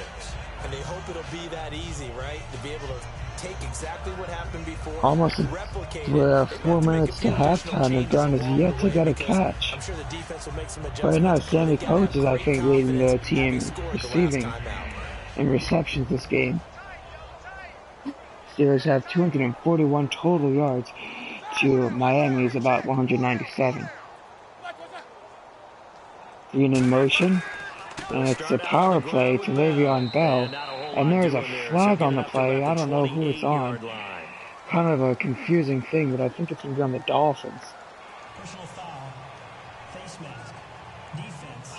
And they hope it'll be that easy, right? To be able to take exactly what happened before. Almost replicate 4 minutes to halftime, and Brown has yet to get a catch. I'm sure the defense will make some adjustments. Right now, Sammy Coates is, I think, leading the team receiving and receptions this game. Steelers have 241 total yards to Miami's about 197. Green in motion, and it's a power play to Le'Veon Bell, and there's a flag on the play. I don't know who it's on. Kind of a confusing thing, but I think it's going to be on the Dolphins. Personal foul, face mask, defense.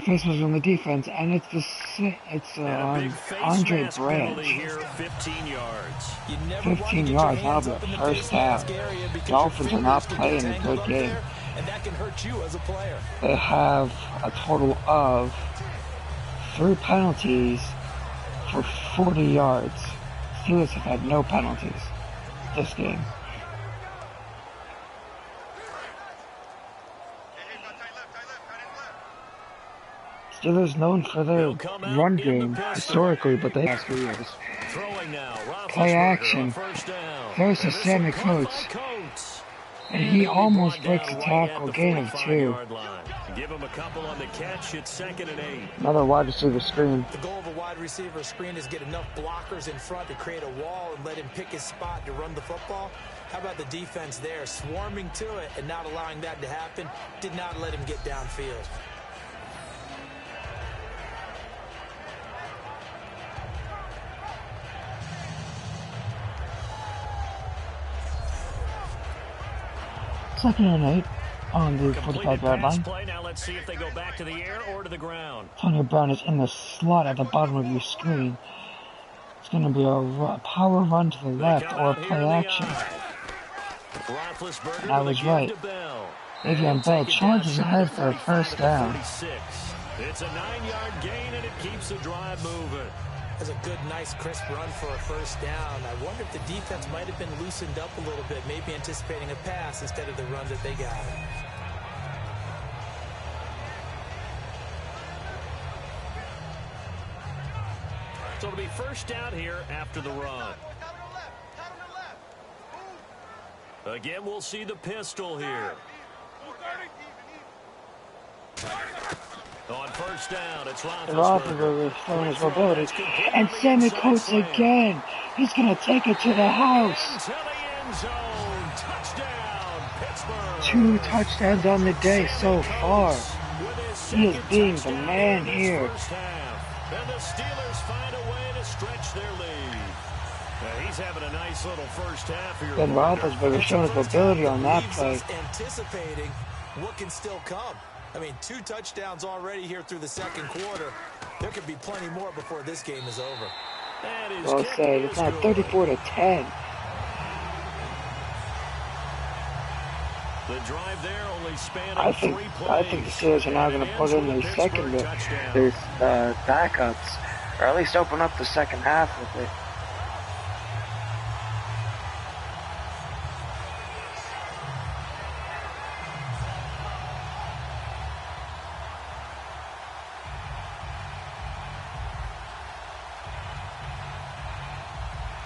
Face mask on the defense, and it's Andre Branch. 15 yards. 15 yards, that'll be a first down. Dolphins are not playing a good game. And that can hurt you as a player. They have a total of 3 penalties for 40 yards. Steelers have had no penalties this game. Steelers known for their run game historically, but they have 3 years. Play action. There's to Sammy Coates. And he almost breaks a tackle, gain of 2. Give him a couple on the catch. It's 2nd and 8. Another wide receiver screen. The goal of a wide receiver screen is get enough blockers in front to create a wall and let him pick his spot to run the football. How about the defense there, swarming to it and not allowing that to happen? Did not let him get downfield. Second and 8 on the 45-yard line. Now let's see if they go back to the air or to the ground. Antonio Brown is in the slot at the bottom of your screen. It's going to be a power run to the left or play action. And I was right. Le'Veon Bell charges ahead for a first down. It's a 9-yard gain and it keeps the drive moving. That's a good, nice, crisp run for a first down. I wonder if the defense might have been loosened up a little bit, maybe anticipating a pass instead of the run that they got. So it'll be first down here after the run. Again, we'll see the pistol here. On first down, it's Roethlisberger showing his mobility. And Sammy Coates again. He's going to take it to the house. 2 touchdowns on the day so far. He is being the man here. And the Steelers find a way to stretch their lead. He's having a nice little first half here. Ben Roethlisberger showing his ability on that play. Anticipating what can still come. I mean, 2 touchdowns already here through the second quarter. There could be plenty more before this game is over. Well said. It's not 34-10. The drive there only spanning I think the Steelers are now going to put in their backups, or at least open up the second half with it.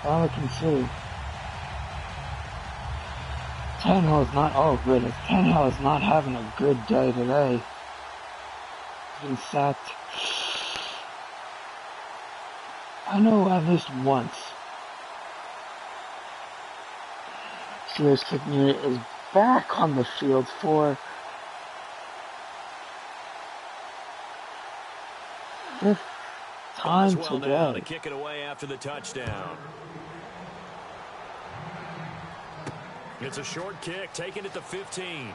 All I can see. Tannehill is not, oh goodness, Tannehill is not having a good day today. He's been sacked, I know, at least once. Steelers kicking unit is back on the field for 5th time today. To kick it away after the touchdown. It's a short kick, taking it to 15. And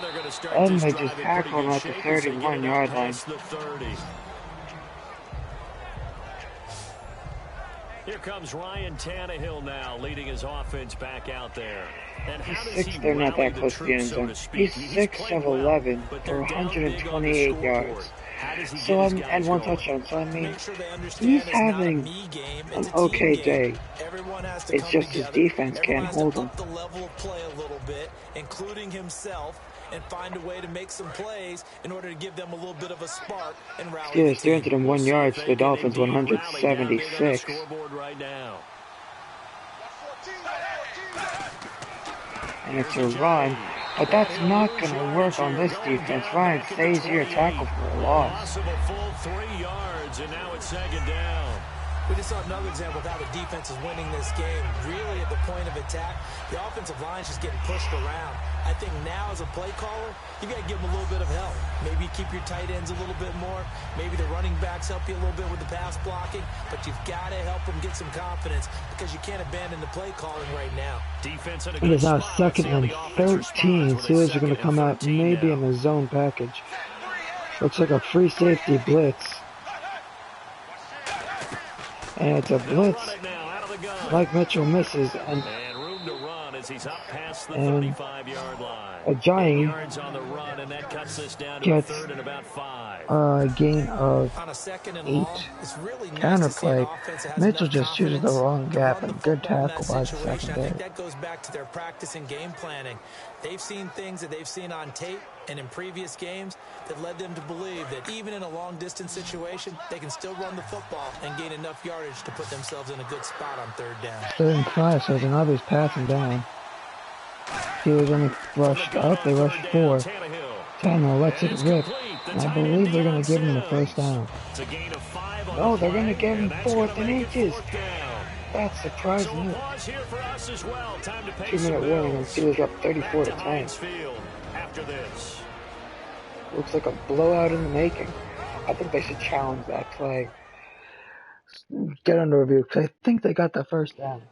they're going to start and this they drive just tackle him at the 31-yard line. The 30. Here comes Ryan Tannehill now, leading his offense back out there. And how does he they're not that rally close to the end zone. He's 6 of 11 for 128 yards. So and 1 touchdown. So I mean, he's having an okay day. It's just his defense can't hold him. The level of play a little bit, including himself, and find a way to make some plays in order to give them a little bit of a spark and rally. Steelers 301 yards to the Dolphins 176. And it's a run, but that's not going to work on this defense. Ryan Shazier tackled for a loss. A full 3 yards, and now it's 2nd down. We just saw another example of how the defense is winning this game. Really, at the point of attack, the offensive line is just getting pushed around. I think now, as a play caller, you got to give them a little bit of help. Maybe keep your tight ends a little bit more. Maybe the running backs help you a little bit with the pass blocking. But you've got to help them get some confidence because you can't abandon the play calling right now. Defense in a it is now 2nd and 13. Steelers are going to come out maybe in a zone package. Looks like a free safety blitz. And it's a blitz. Mike Mitchell misses, and room to run as he's up past the and 35-yard line. a Giant yards on the run, and that cuts this down to gets 3rd and about 5. a gain of 8. Counterplay. Mitchell just chooses the wrong gap, and good tackle by the secondary. That goes back to their practice and game planning. They've seen things that they've seen on tape and in previous games that led them to believe that even in a long-distance situation, they can still run the football and gain enough yardage to put themselves in a good spot on 3rd down. 3rd and 5, so another's passing down. Steelers only rushed up, they rushed 4. Tannehill lets it rip, and I believe they're going to give him the 1st down. No, they're going to give him 4th and inches. That's surprising. 2-minute warning, and Steelers up 34-10. Looks like a blowout in the making. I think they should challenge that play. Get under review, because I think they got the 1st down.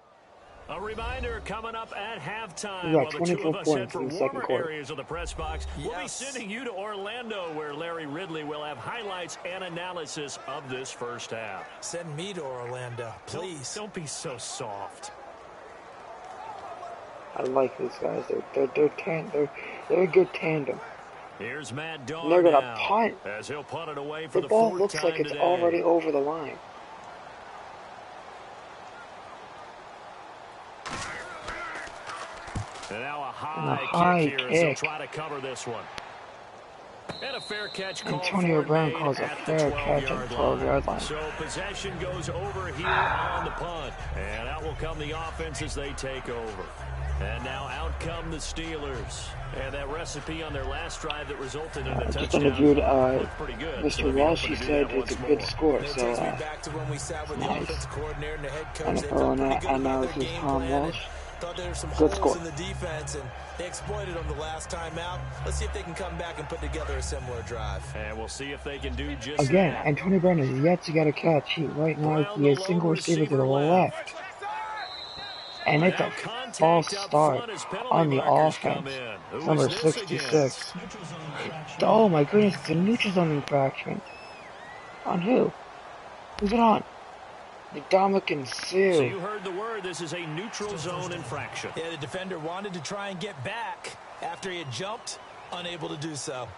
A reminder coming up at halftime. We got 24 points in the second quarter. Areas of the press box. Yes. We'll be sending you to Orlando, where Larry Ridley will have highlights and analysis of this first half. Send me to Orlando, please. Don't be so soft. I like these guys. They're a good tandem. Here's Matt Dawn. They're gonna punt. As he'll punt it away for the ball looks like it's already over the line. And now a high kick here as they'll try to cover this one. And a fair catch call. Antonio Brown calls a fair catch on the 12-yard line. So possession goes over here on the punt. And out will come the offense as they take over. And now out come the Steelers. And that recipe on their last drive that resulted in a touchdown. Just interviewed Mr. Walsh. He said it's a good score. So back to when we sat with the offensive coordinator and the head coach. NFL analysis, Tom Walsh. Thought there were some good holes score in the defense, and they exploited them the last time out. Let's see if they can come back and put together a similar drive. And we'll see if they can do just again. that. Antonio Brown is yet to get a catch. Right now, he has single receiver to the left. And it's a false start on the offense. Number 66. Oh my goodness, it's a neutral zone infraction. On who? Who's it on? The Dominican Sue. So you heard the word, this is a neutral zone infraction. Yeah, the defender wanted to try and get back after he had jumped, unable to do so.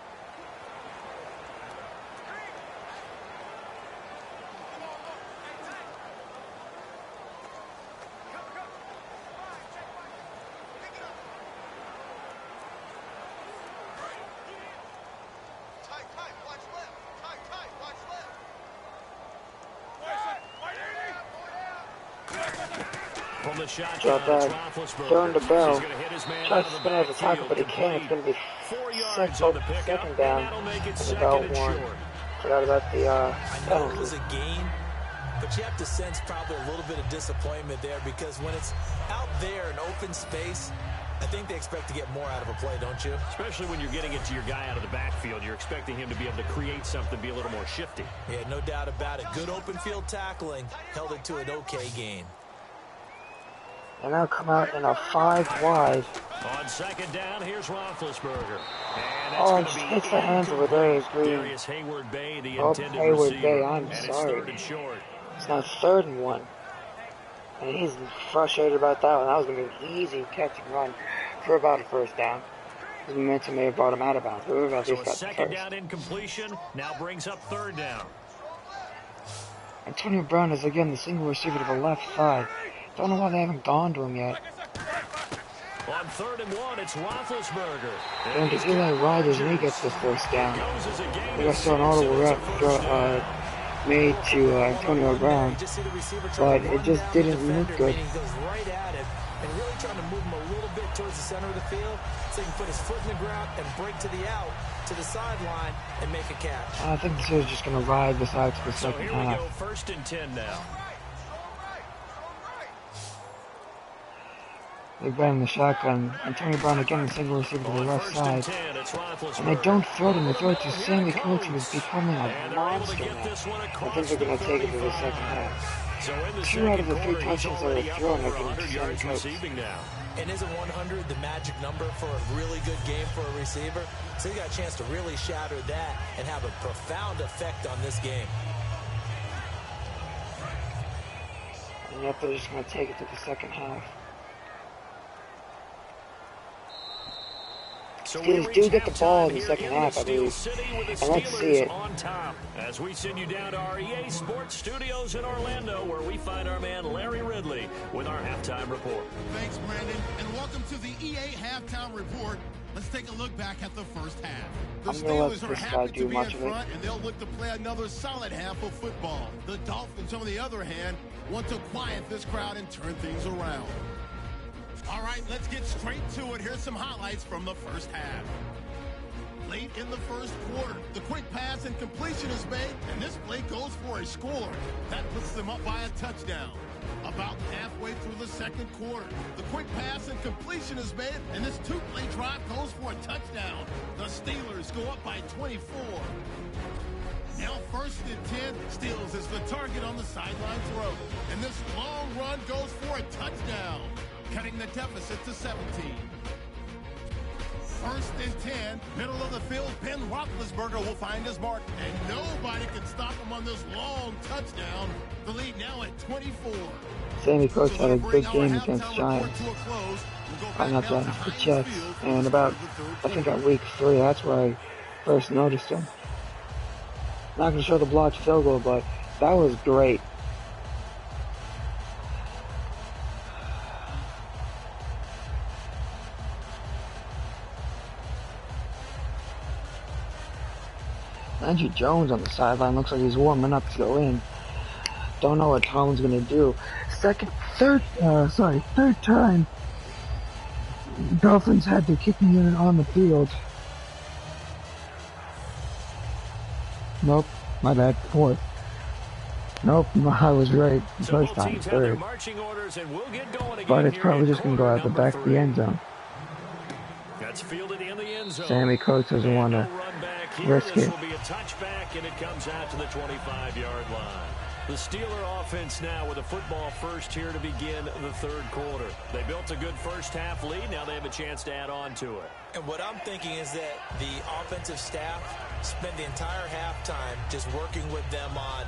Drop that. Throwing the bell. Tries to spin out the tackle, but he can't. It's going to be second down. And the bell won. Forgot about the I know it was a gain, but you have to sense probably a little bit of disappointment there because when it's out there in open space, I think they expect to get more out of a play, don't you? Especially when you're getting it to your guy out of the backfield. You're expecting him to be able to create something, be a little more shifty. Yeah, no doubt about it. Good open field tackling held it to an okay gain. And they'll come out in a 5 wide. On second down, here's Roethlisberger. Oh, it just hits the hands of Darius Green. Oh, Hayward Bay, I'm sorry. It's now 3rd and 1. And he's frustrated about that one. That was going to be an easy catch and run for about a first down. The momentum may have brought him out of bounds. But so a second down incompletion now brings up 3rd down. Antonio Brown is again the single receiver to the left side. Don't know why they haven't gone to him yet. On 3rd and 1, it's Roethlisberger. Going to Eli Rogers and he gets the first down. We saw an audible rep made to Antonio Brown, but it just didn't look good. He goes right at it and really trying to move him a little bit towards the center of the field so he can put his foot in the ground and break to the out, to the sideline, and make a catch. I think this is just going to ride this out to the second half. So here we go, 1st and 10 now. They ran the shotgun. Antonio Brown again, the single receiver to the left side. And they don't throw it, and they throw it to Sammy Coates, who is becoming a monster now. I think they're going to take it to the second half. 2 out of the 3 touchdowns that are thrown are going to Sammy Coates. And isn't 100 the magic number for a really good game for a receiver? So you got a chance to really shatter that and have a profound effect on this game. And yet they're just going to take it to the second half. Steelers do get the ball in the second half, I believe. And let's see it. As we send you down to our EA Sports Studios in Orlando, where we find our man Larry Ridley with our halftime report. Thanks, Brandon, and welcome to the EA Halftime Report. Let's take a look back at the first half. The Steelers are happy to be in front, and they'll look to play another solid half of football. The Dolphins, on the other hand, want to quiet this crowd and turn things around. All right, let's get straight to it. Here's some highlights from the first half. Late in the first quarter, the quick pass and completion is made, and this play goes for a score. That puts them up by a touchdown. About halfway through the second quarter, the quick pass and completion is made, and this 2-play drive goes for a touchdown. The Steelers go up by 24. Now 1st and 10, Steelers is the target on the sideline throw, and this long run goes for a touchdown, cutting the deficit to 17. 1st and 10, middle of the field, Ben Roethlisberger will find his mark, and nobody can stop him on this long touchdown. The lead now at 24. Sammy Coates had a good game against Giants. Not Giants, the Jets. And about, I think at week 3, that's where I first noticed him. Not going to show the blocked field goal, but that was great. Andrew Jones on the sideline looks like he's warming up to go in. Don't know what Tomlin's gonna do. Third time Dolphins had their kicking unit on the field. Nope, my bad. 4th. Nope, I was right. First time, 3rd. But it's probably just gonna go out the back of the end zone. Sammy Coates doesn't want to risk it. Will be a touchback, and it comes out to the 25-yard line. The Steeler offense now with a football first here to begin the third quarter. They built a good first half lead. Now they have a chance to add on to it. And what I'm thinking is that the offensive staff spent the entire halftime just working with them on,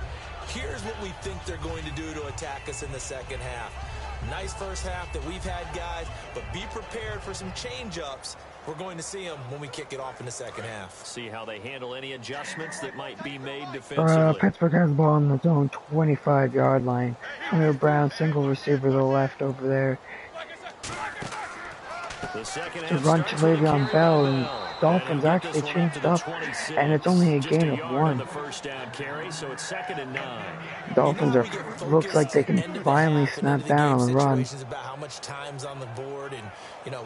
here's what we think they're going to do to attack us in the second half. Nice first half that we've had, guys, but be prepared for some change-ups. We're going to see them when we kick it off in the second half. See how they handle any adjustments that might be made defensively. Pittsburgh has the ball on its own 25-yard line. Antonio Brown, single receiver to the left over there. To run to Le'Veon Bell, and Dolphins actually changed up, and it's only a gain of 1. Dolphins looks like they can finally snap down on the run. About how much time's on the board and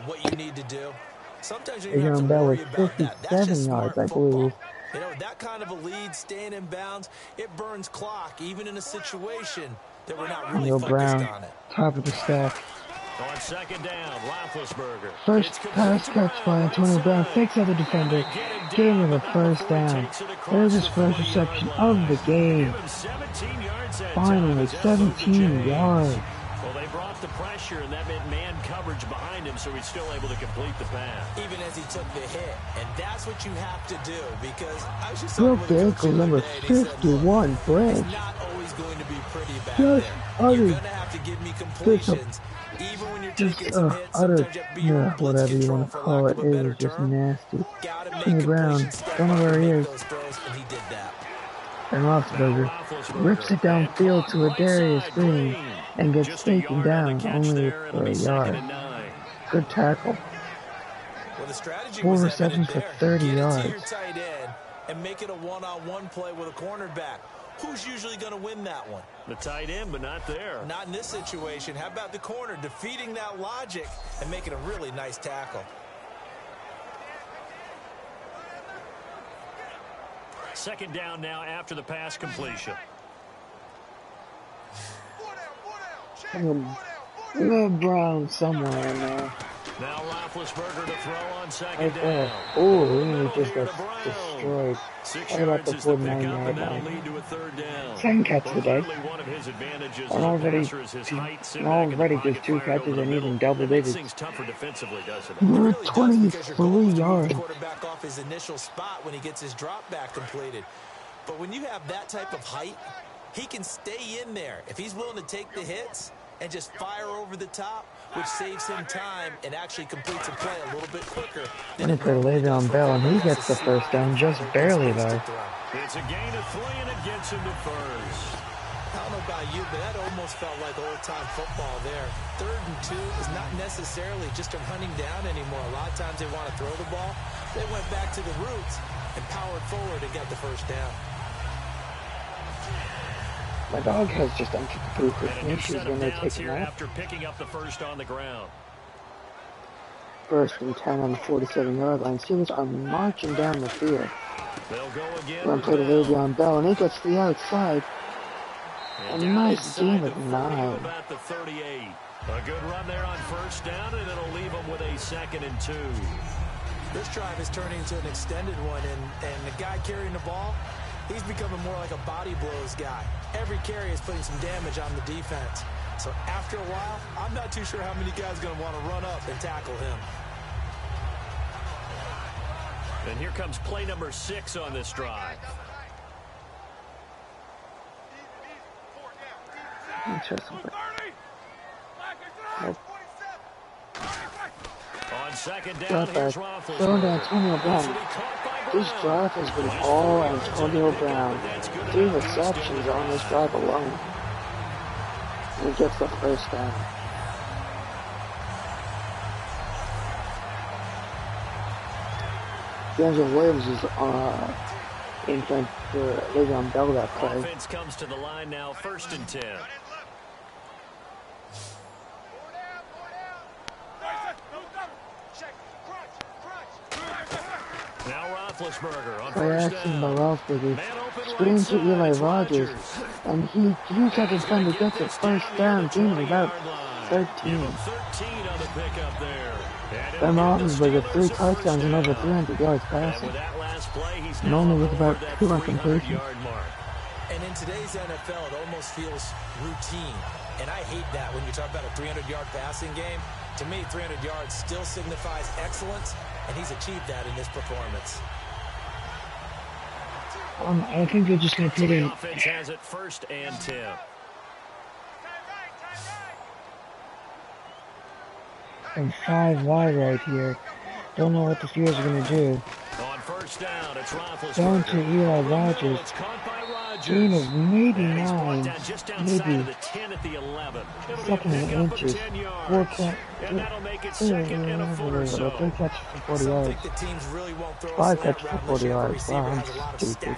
what you need to do. Sometimes you Le'Veon Bell with 57 yards, I believe. That kind of a lead, staying in bounds, it burns clock, even in a situation that we're not really focused Brown, on it. top of the stack. On second down, Roethlisberger. First pass catch by Antonio Brown, fakes out the defender, gave him a first down. There's his first reception of the game. Finally, 17 yards. Well, they brought the pressure, and that meant man coverage behind him, so he's still able to complete the pass. Even as he took the hit, and that's what you have to do, because I was just broke the ankle number 51 branch. It's not always going to be pretty back Just there. You're going to have to give me completions. Even when you're taking some hits, sometimes you have to be your own whatever you want to call it, it was just nasty. Antonio Brown, don't know where he is. And Roethlisberger rips it downfield to a Darius Green and gets taken down only for a yard. Good tackle. 4 receptions for 30 yards. And make it a one-on-one play with a cornerback. Who's usually going to win that one? The tight end, but not there. Not in this situation. How about the corner defeating that logic and making a really nice tackle? Second down now after the pass completion. Brown somewhere in there. Now Roethlisberger to throw on second down. Oh, he just got destroyed. What about the 49-yard line? Second catch of the day. And already just 2 catches and even double digits. 23 yards. Quarterback off his initial spot when he gets his drop back completed. But when you have that type of height, he can stay in there. If he's willing to take the hits and just fire over the top, which saves him time and actually completes a play a little bit quicker. And it's a Le'Veon Bell, and he gets the first down, just barely though. It's a gain of 3, and it gets him to first. I don't know about you, but that almost felt like old-time football there. 3rd and 2 is not necessarily just a hunting down anymore. A lot of times they want to throw the ball. They went back to the roots and powered forward and got the first down. My dog has just entered the booth with issues when they take him out. After picking up the first on the ground. 1st and 10 on the 47-yard line. Steelers are marching down the field. They'll go again. Run play to Le'Veon Bell, and he gets to the outside. A nice gain of 9. About the 38. A good run there on first down, and it'll leave them with a 2nd and 2. This drive is turning into an extended one, and the guy carrying the ball, he's becoming more like a body blows guy. Every carry is putting some damage on the defense. So after a while, I'm not too sure how many guys are going to want to run up and tackle him. And here comes play number 6 on this drive. Interesting. On second down, here's Roethlisberger. Throwing to Antonio Brown. This drive has been all Antonio Brown. 3 receptions on this drive alone. And he gets the first down. DeAngelo Williams is in front for Le'Veon Bell that play. Offense comes to the line now, 1st and 10. Now Roethlisberger on first down. By Roethlisberger. Screen to Eli Rogers. And he used that defender, gets a first down, gain of about 13. Ben Roethlisberger, 3 touchdowns and over 300 yards passing. And only with about 2 incompletions. And In today's NFL, it almost feels routine. And I hate that when you talk about a 300-yard passing game. To me, 300 yards still signifies excellence, and he's achieved that in this performance. I think they're just going to put in. The offense has it 1st and 10. And 5 wide right here. Don't know what the Steelers are going to do. On 1st down, it's Down to Eli Rogers. Gain of maybe 9, maybe 2nd and inches. 4 catch. I think that's for 40 yards. 5 catches for 40 yards. Wow, I'm stupid.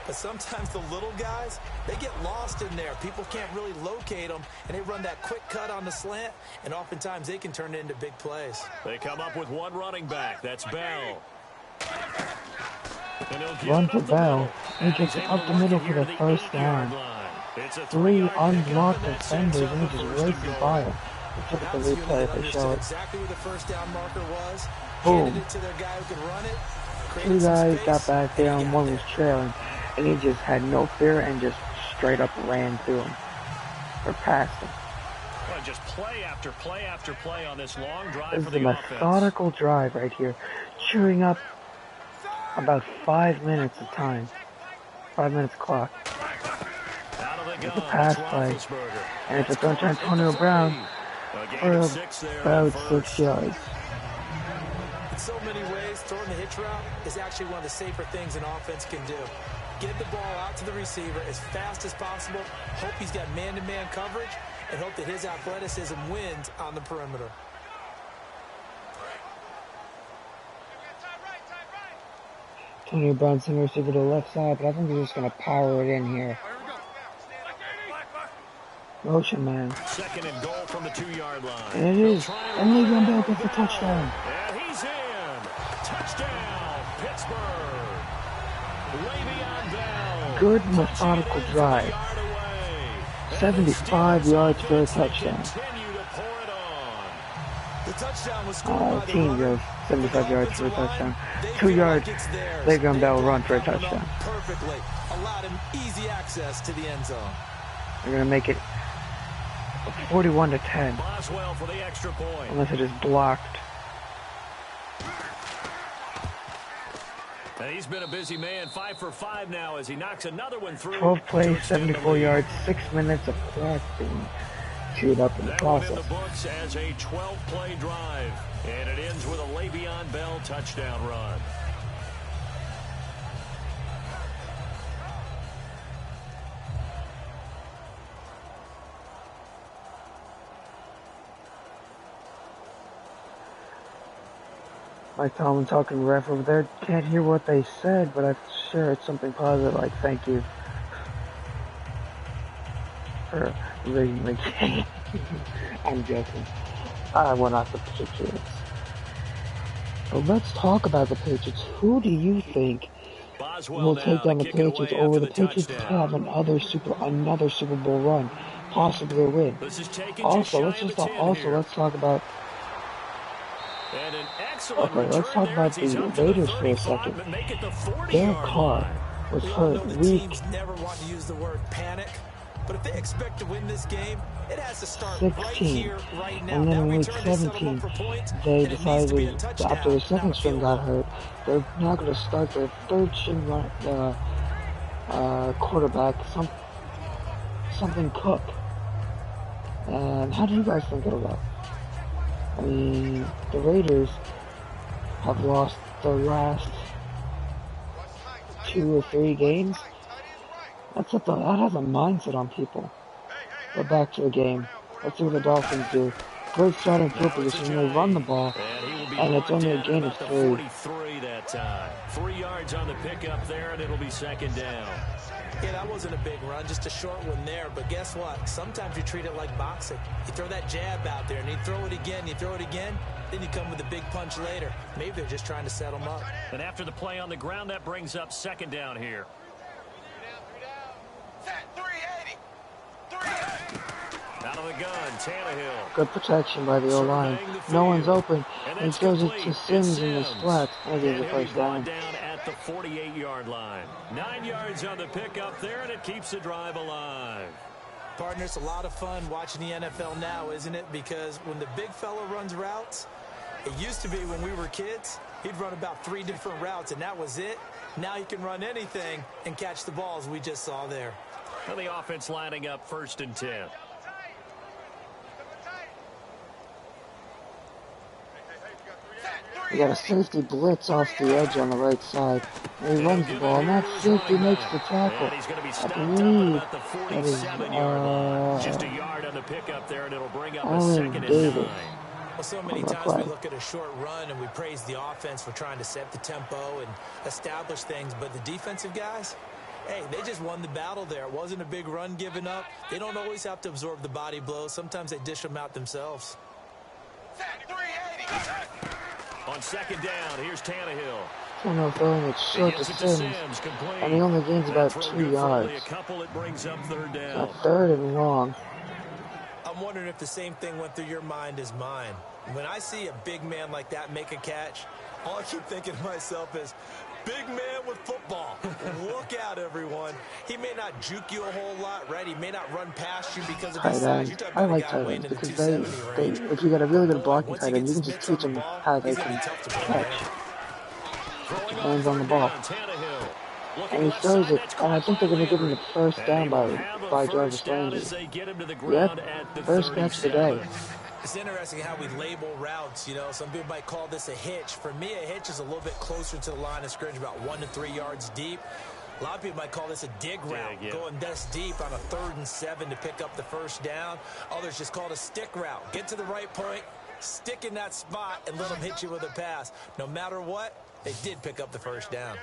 But sometimes the little guys, they get lost in there. People can't really locate them, and they run that quick cut on the slant, and oftentimes they can turn it into big plays. They come up with one running back. That's Bell. Run for Bell. He gets up the middle for the 1st down. 3 unblocked defenders, and he just races by him. Look at the replay if they show it. Exactly where the 1st down marker was. Boom. Handed it to their guy who could run it. 2 guys got back there, and 1 was trailing. And he just had no fear and just straight up ran through him. Or past him. Well, just play after play after play on this long drive This for is a the offense. methodical drive right here. Chewing up about 5 minutes of time. 5 minutes clock. It's a pass play. And it's a throw to Antonio Brown for about 6 yards. In so many ways, throwing the hitch route is actually one of the safer things an offense can do. Get the ball out to the receiver as fast as possible, hope he's got man-to-man coverage, and hope that his athleticism wins on the perimeter. Antonio Brown sending receiver to the left side, but I think they're just going to power it in here. Motion man. 2nd and goal from the 2-yard line. And it is. And Le'Veon Bell gets a touchdown. And he's in. Touchdown, Pittsburgh. Le'Veon Bell. Good methodical drive. 75 yards for a touchdown. The touchdown was scored by Team goes 75 yards for a touchdown. 2 yards, Le'Veon Bell run for a touchdown. Perfectly. Allowed him easy access to the end zone. They're going to make it 41-10. Boswell for the extra point. Unless it is blocked. And he's been a busy man, 5 for 5 now as he knocks another one through. 12 plays, 74 yards, 6 minutes of clock being chewed up in the process. That one in the books as a 12-play drive. And it ends with a Le'Veon Bell touchdown run. Mike Tomlin talking to ref over there. Can't hear what they said, but I'm sure it's something positive like thank you for rigging the game. I'm joking. We're not the Patriots. But let's talk about the Patriots. Who do you think will take down the Patriots over the Patriots to have another Super Bowl run, possibly a win? Also, let's talk about. Okay, let's talk about the Raiders for a second. Their car was hurt week. Teams never want to use the word panic, but if they expect to win this game, it has to start 16. right here, right now. And then in week 17, they decided after the 2nd string got hurt, they're now going to start their 3rd string quarterback, something Cook. And how do you guys think it'll go? I mean, the Raiders have lost their last 2 or 3 games. That has a mindset on people. But back to the game. Let's see what the Dolphins do. Great starting field position. They run the ball, and it's only a gain of 3. 43 that time. 3 yards on the pickup there, and it'll be 2nd down. Yeah, that wasn't a big run, just a short one there. But guess what? Sometimes you treat it like boxing. You throw that jab out there, and you throw it again, then you come with a big punch later. Maybe they're just trying to set them up. And after the play on the ground, that brings up 2nd down here. Out of the gun, Tannehill. Good protection by the O-line. No one's open. And he throws it to Sims in the flat. And he gets a 1st down. At the 48-yard line. 9 yards on the pickup there, and it keeps the drive alive. Partner, it's a lot of fun watching the NFL now, isn't it? Because when the big fella runs routes, it used to be when we were kids, he'd run about 3 different routes, and that was it. Now he can run anything and catch the balls we just saw there. And the offense lining up 1st and 10. We got a safety blitz off the edge on the right side. And he runs the ball, and that safety makes the tackle. I believe that is just a yard on the pickup there, and it'll bring up a Alan 2nd and Davis. 9. Well, so many times we look at a short run and we praise the offense for trying to set the tempo and establish things, but the defensive guys, hey, they just won the battle there. It wasn't a big run given up. They don't always have to absorb the body blows. Sometimes they dish them out themselves. On 2nd down, here's Tannehill. Tannehill throwing it short to Sims, and he only gains about 2 yards. A couple, it brings up 3rd down. A 3rd and long. I'm wondering if the same thing went through your mind as mine. When I see a big man like that make a catch, all I keep thinking to myself is, big man with football. Look out, everyone. He may not juke you a whole lot, right? He may not run past you because of his size. I like tight ends because they, if you got a really good blocking tight end, you can just teach them how they can catch. Hands on the ball. And he throws it, and I think they're going to give him the 1st down by Jarvis Landry. Yep, 1st catch today. It's interesting how we label routes. You know, some people might call this a hitch. For me, a hitch is a little bit closer to the line of scrimmage, about 1 to 3 yards deep. A lot of people might call this a dig route, going this deep on a 3rd and 7 to pick up the 1st down. Others just call it a stick route. Get to the right point, stick in that spot, and let them hit you with a pass. No matter what, they did pick up the 1st down.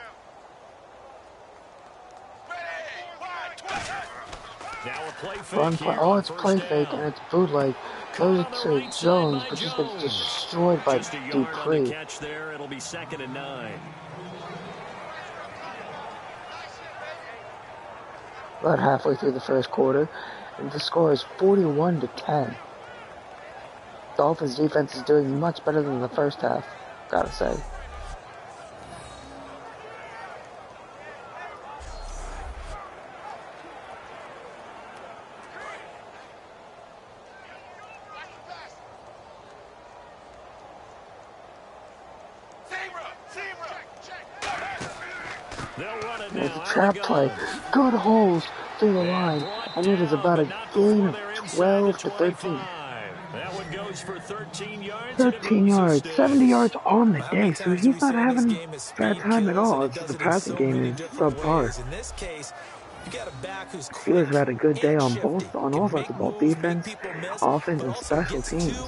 Now a play fake. It's play fake and it's bootleg. Goes to Jones, but just gets destroyed by Dupree. Catch there. It'll be 2nd and 9. About halfway through the 1st quarter, and the score is 41-10. Dolphins defense is doing much better than the 1st half, gotta say. There's a trap play. Good holes through the line. And it is about a gain of 12 to 13. That one goes for 13 yards. 13 yards. 70 yards on the day. So he's not having a bad time at all. It's just the passing game is subpar. In this case, you got a back who's Steelers have had a good day on all sides of ball. Defense, offense, and special teams.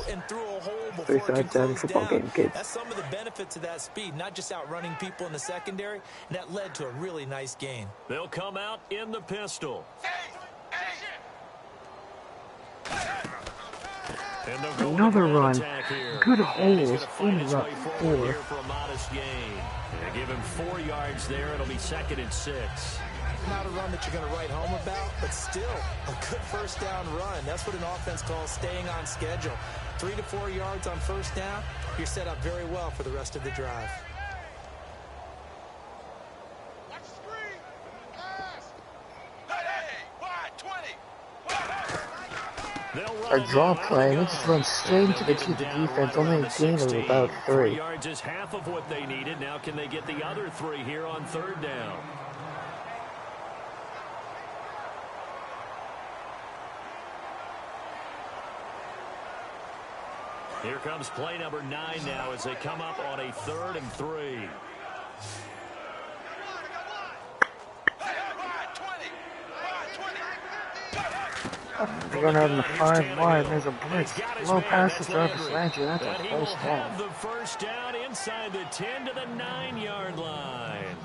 3 sides to every football game, kids. That's some of the benefits of that speed, not just outrunning people in the secondary, and that led to a really nice gain. They'll come out in the pistol. Another run. Good holes in route 4. Give him 4 yards there. It'll be 2nd and 6. Not a run that you're going to write home about, but still a good 1st down run. That's what an offense calls staying on schedule. 3 to 4 yards on 1st down, you're set up very well for the rest of the drive. A draw play, and it just runs straight into the team defense, only a gain of about 3. 4 yards is half of what they needed. Now can they get the other 3 here on 3rd down? Here comes play number 9 now as they come up on a 3rd and 3. They run out in the 5 wide. There's a blitz. Low pass to Jarvis Landry. That's a 1st down. The 1st down inside the 10 to the 9-yard line.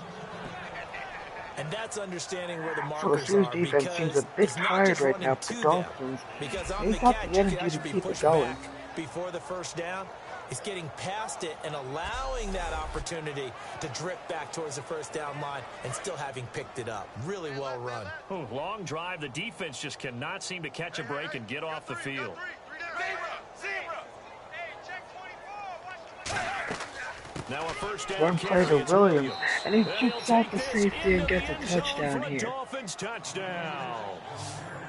And that's understanding where the So the markers Steelers are, defense seems a bit tired right now for the Dolphins. They've got the energy to keep it going. Before the 1st down, is getting past it and allowing that opportunity to drip back towards the 1st down line and still having picked it up. Really well run. Long drive. The defense just cannot seem to catch a break and get off the field. Now a first down Run play carry to Williams, and he and shoots out the safety and gets a touchdown here. Dolphins touchdown.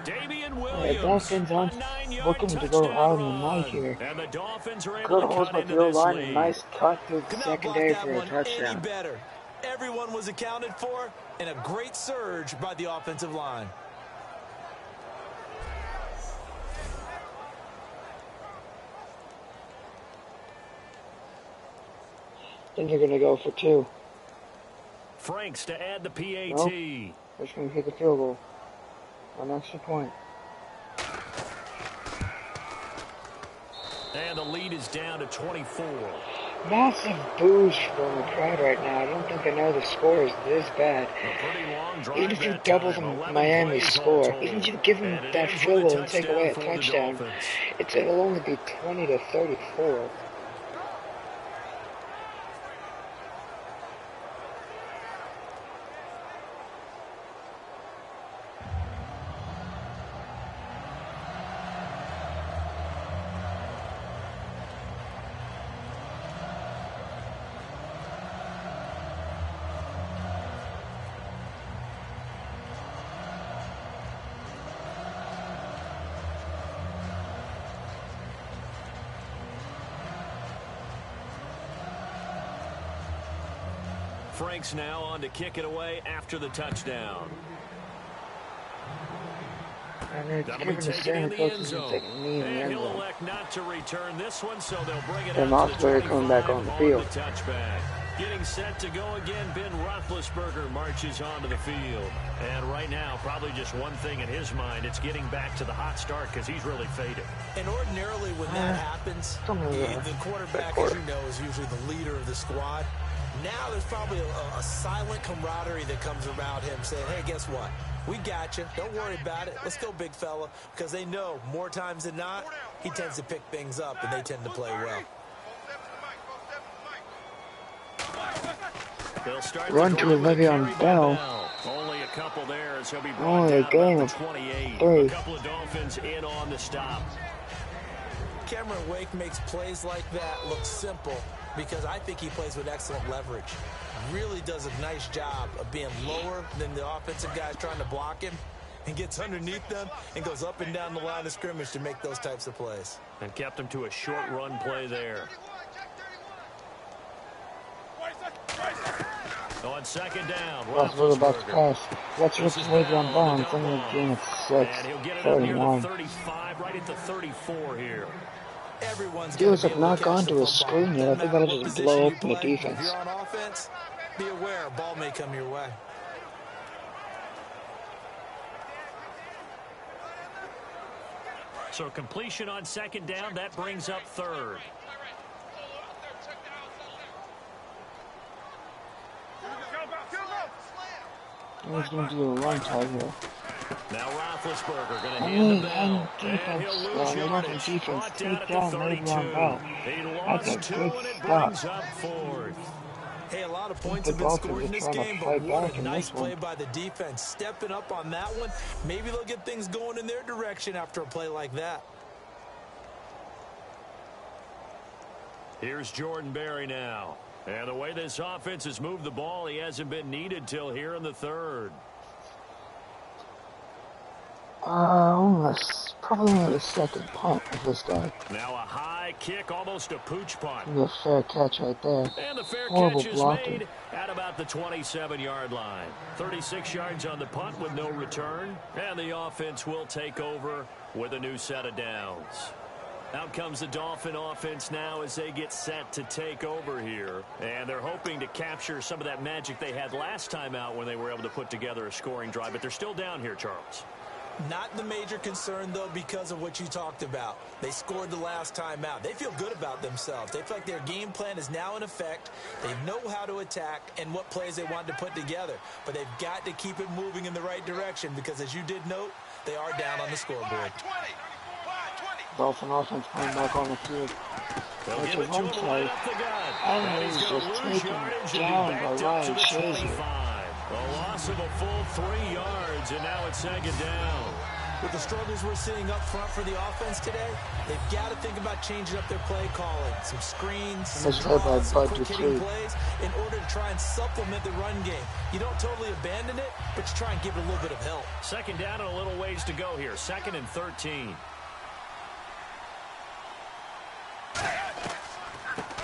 Damian The Williams, Dolphins aren't a 9-yard looking to touchdown go out in the run. night here. And the Dolphins are able Good to holds cut by into the this O-line lead. and nice cut through the Could not secondary block for a that one any touchdown. better. Everyone was accounted for, and a great surge by the offensive line. Then they're going to go for 2. Franks to add the PAT. Nope. They're just going to kick a field goal. An extra point. And the lead is down to 24. Massive boos from the crowd right now. I don't think they know the score is this bad. Even if you double Miami's score, even if you give them that field goal and take away a touchdown, it'll only be 20 to 34. Franks now on to kick it away after the touchdown. And they're giving the center coaches a second knee in the end He'll zone. elect not to return this one, so they'll bring it Then out to the Roethlisberger coming back 25 on the field. touchback. Getting set to go again, Ben Roethlisberger marches onto the field. And right now, probably just one thing in his mind, it's getting back to the hot start because he's really faded. And ordinarily when that happens, the quarterback, as you know, is usually the leader of the squad. Now there's probably a silent camaraderie that comes around him saying, hey, guess what? We got you. Don't worry about it. Let's go, big fella. Because they know more times than not, he tends to pick things up, and they tend to play well. Run to Le'Veon Bell. Only a couple there as he'll be Only a game of 28. 3. A couple of Dolphins in on the stop. Cameron Wake makes plays like that look simple because I think he plays with excellent leverage. Really does a nice job of being lower than the offensive guys trying to block him and gets underneath them and goes up and down the line of scrimmage to make those types of plays. And kept him to a short run play there. On second down, Roethlisberger about to pass. Let's rip his way down Barnes. I'm going to gain at 6. And he'll get it up near the 31. 35, right at the 34 here. Steelers have not gone to a screen yet. I think that'll just blow open the defense. If you're on offense, be aware a ball may come your way. So completion on second down, that brings up third. He's going to do a run tag here. Now Roethlisberger going to hand the bell. And he'll lose yardage. Defense Brought down take at the down 32. Le'Veon Bell. He That's lost a 2, good and it stop. brings up fourth. Hey, a lot of points The have been Dolphins scored in are this trying to game, fight but what back a in nice this one. play by the defense. Stepping up on that one. Maybe they'll get things going in their direction after a play like that. Here's Jordan Berry now. And the way this offense has moved the ball, he hasn't been needed till here in the third. Probably only the second punt of this guy. Now a high kick, almost a pooch punt. Be a fair catch right there. And the fair Horrible catch is blocking. made at about the 27-yard line. 36 yards on the punt with no return. And the offense will take over with a new set of downs. Out comes the Dolphin offense now as they get set to take over here. And they're hoping to capture some of that magic they had last time out when they were able to put together a scoring drive. But they're still down here, Charles. Not the major concern, though, because of what you talked about. They scored the last time out. They feel good about themselves. They feel like their game plan is now in effect. They know how to attack and what plays they want to put together. But they've got to keep it moving in the right direction because, as you did note, they are down on the scoreboard. Dolphin offense coming back on the field. That's a run play. And he's just taken down by Ryan Shazier. A loss of a full 3 yards, and now it's second down. With the struggles we're seeing up front for the offense today, they've got to think about changing up their play calling. Some screens, some draws, some quick-hitting plays in order to try and supplement the run game. You don't totally abandon it, but you try and give it a little bit of help. Second down and a little ways to go here. 2nd and 13.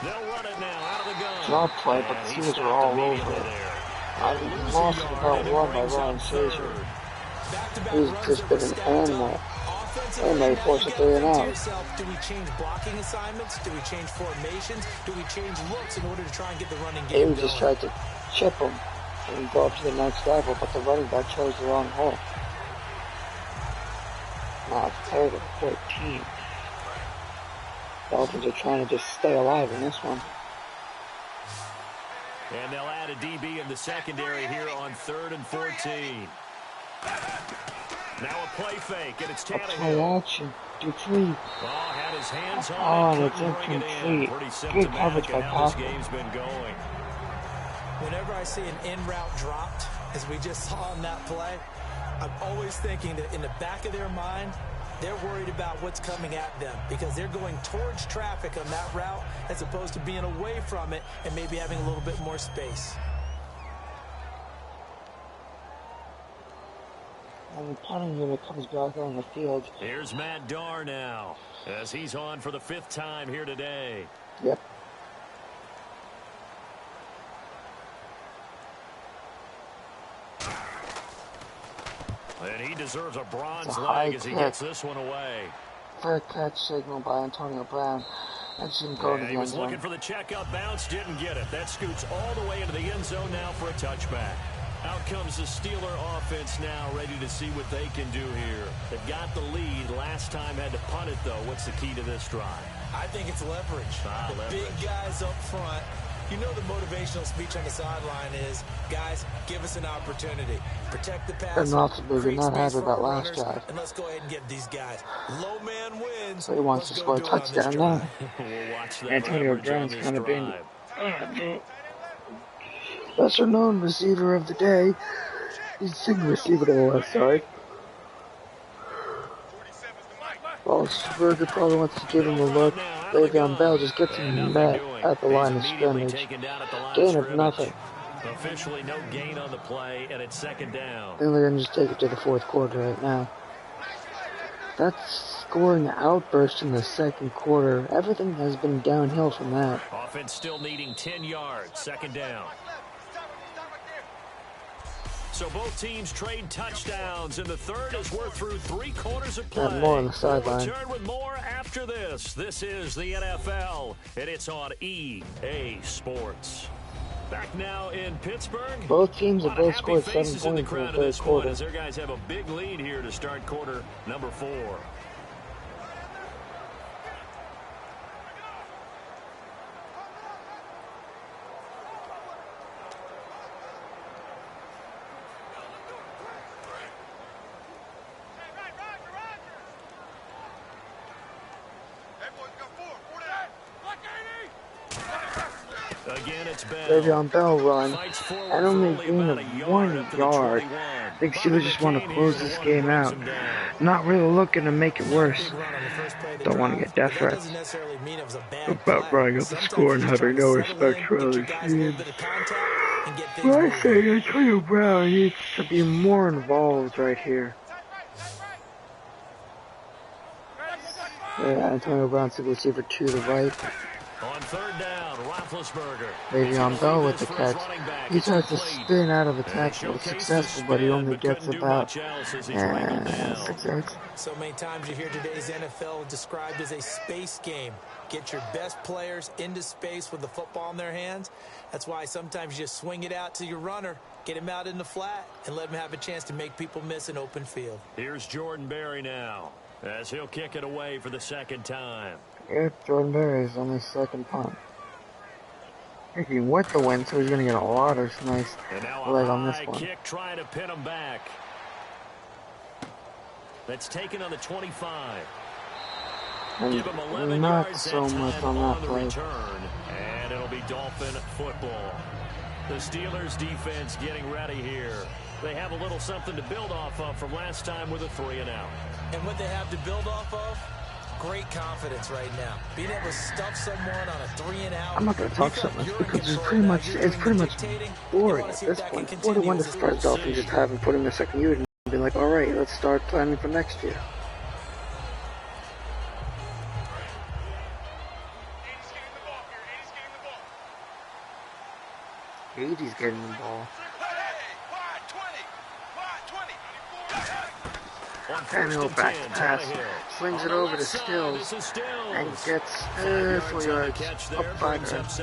They'll run it now out of the gun. Draw play, but the Steelers are all over it. I lost about one by Ryan Shazier. He's just been an animal. And they force a 3 and out. Do we change blocking assignments? Do we change formations? Do we change looks in order to try and get the running game They just tried to chip him and go up to the next level, but the running back chose the wrong hole. Now it's 3rd and 14. Dolphins are trying to just stay alive in this one. And they'll add a DB in the secondary here on 3rd and 14. Now a play fake, and it's Tannehill. Play action. Dupree. Had his hands on it. Oh, and it's incomplete. Good coverage by Pop. Game's been going. Whenever I see an in route dropped, as we just saw on that play, I'm always thinking that in the back of their mind, they're worried about what's coming at them because they're going towards traffic on that route as opposed to being away from it and maybe having a little bit more space. And the punting unit comes back on the field. Here's Matt Darr now, as he's on for the 5th time here today. Yep. And he deserves a bronze leg as he gets this one away. Fair catch signal by Antonio Brown. That shouldn't go to the end zone. He was looking for the checkup bounce, didn't get it. That scoots all the way into the end zone now for a touchback. Out comes the Steeler offense now, ready to see what they can do here. They've got the lead. Last time had to punt it, though. What's the key to this drive? I think it's leverage. The big guys up front. You know the motivational speech on the sideline is, guys, give us an opportunity. Protect the pass. And Roethlisberger not happy about last drive. And let's go ahead and get these guys. Low man wins. So he wants to score a touchdown now. We'll watch that. Antonio Brown's kind of been lesser known receiver of the day. He's the second receiver to the left side. Roethlisberger probably wants to give him a look. Le'Veon Bell just gets him met at the line of scrimmage. Gain of nothing. Officially no gain on the play, and it's 2nd down. Then they're going to just take it to the 4th quarter right now. That scoring outburst in the 2nd quarter, everything has been downhill from that. Offense still needing 10 yards, 2nd down. So both teams trade touchdowns, and the 3rd as we're through 3 quarters of play. Got more on the sideline. We'll return with more after this. This is the NFL, and it's on EA Sports. Back now in Pittsburgh. Both teams have both scored 7 points in the 3rd quarter. As their guys have a big lead here to start quarter number 4. Le'Veon Bell run and only a gain of 1 yard. I think Steelers just want to close this game out. Not really looking to make it worse. Don't want to get death threats. About running up the score and having no respect for other teams. But I say Antonio Brown needs to be more involved right here. Yeah, Antonio Brown's the receiver to the right. On 3rd down, Roethlisberger. Le'Veon Bell with the catch. He tries to spin out of the tackle. Successful, but he only gets about 6 yards. So many times you hear today's NFL described as a space game. Get your best players into space with the football in their hands. That's why sometimes you just swing it out to your runner, get him out in the flat, and let him have a chance to make people miss an open field. Here's Jordan Berry now, as he'll kick it away for the 2nd time. Yep, Jordan Berry is on his 2nd punt. Kicking with the wind, so he's going to get a lot of nice leg on this one. Kick trying to pin him back. That's taken on the 25. And give him 11 not yards so much on that play. Return, and it'll be Dolphin football. The Steelers defense getting ready here. They have a little something to build off of from last time with a 3-and-out. And what they have to build off of? Great confidence right now. Being able to stuff someone on a 3-and-out. I'm not going to talk so much because it's pretty much boring at this point. 4-1 to start Dolphins just haven't put in the second unit and be like, all right, let's start planning for next year. He's getting the ball. Tannehill back to pass, slings it over to Stills, and gets 4 yards, up 5 yards.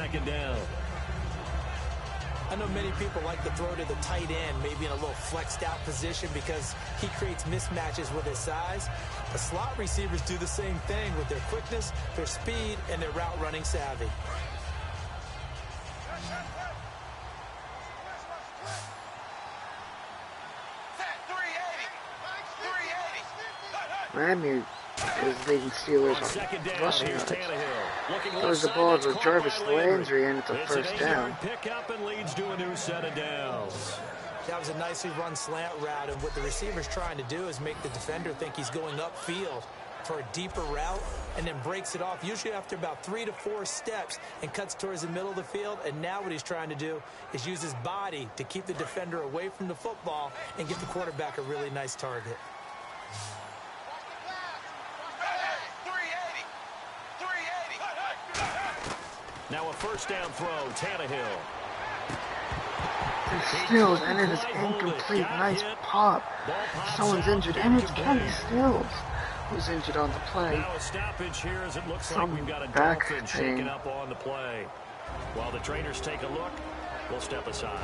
I know many people like to throw to the tight end, maybe in a little flexed out position because he creates mismatches with his size. The slot receivers do the same thing with their quickness, their speed, and their route running savvy. Miami is leading Steelers on rushing yards. Throws the ball to Jarvis Landry, and it's a first down. That was a nicely run slant route, and what the receiver's trying to do is make the defender think he's going upfield for a deeper route, and then breaks it off, usually after about 3 to 4 steps, and cuts towards the middle of the field. And now what he's trying to do is use his body to keep the defender away from the football and give the quarterback a really nice target. Now a first down throw, Tannehill. Stills, and it is incomplete. Nice pop. Someone's injured, and it's Kenny Stills who's injured on the play. Now a stoppage here as it looks like we've got a Dolphin shaking up on the play. While the trainers take a look, we'll step aside.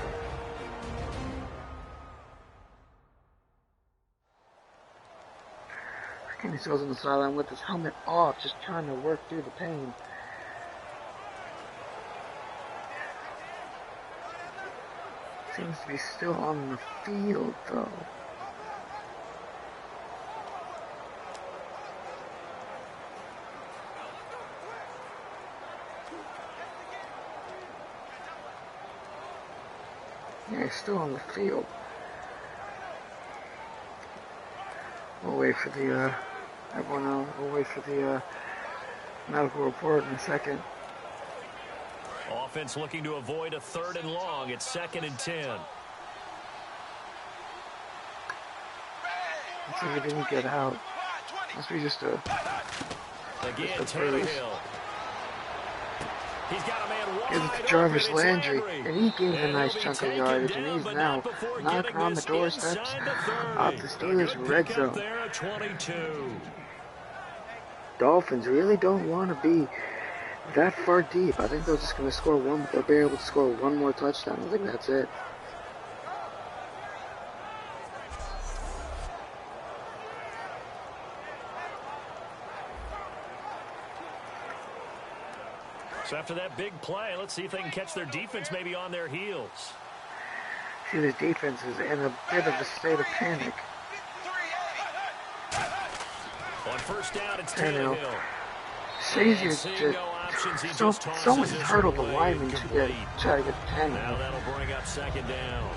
Kenny Stills on the sideline with his helmet off, just trying to work through the pain. Seems to be still on the field, though. Yeah, he's still on the field. We'll wait for the, everyone else, we'll wait for the, medical report in a second. Offense looking to avoid a 3rd and long. It's 2nd and 10. Looks like he didn't get out. Must be just a... Again, Tannehill. He's got a man wide gives it to Jarvis Landry, and he gave a nice chunk of yardage, and he's now knocking on the doorsteps of the Steelers' red zone. Dolphins really don't want to be that far deep. I think they're just going to score one, but they'll be able to score one more touchdown. I think that's it. So after that big play, let's see if they can catch their defense maybe on their heels. See, the defense is in a bit of a state of panic. On first down, it's Tannehill. Someone hurdled the lineman to try to get Tannehill. Now that'll bring up 2nd down.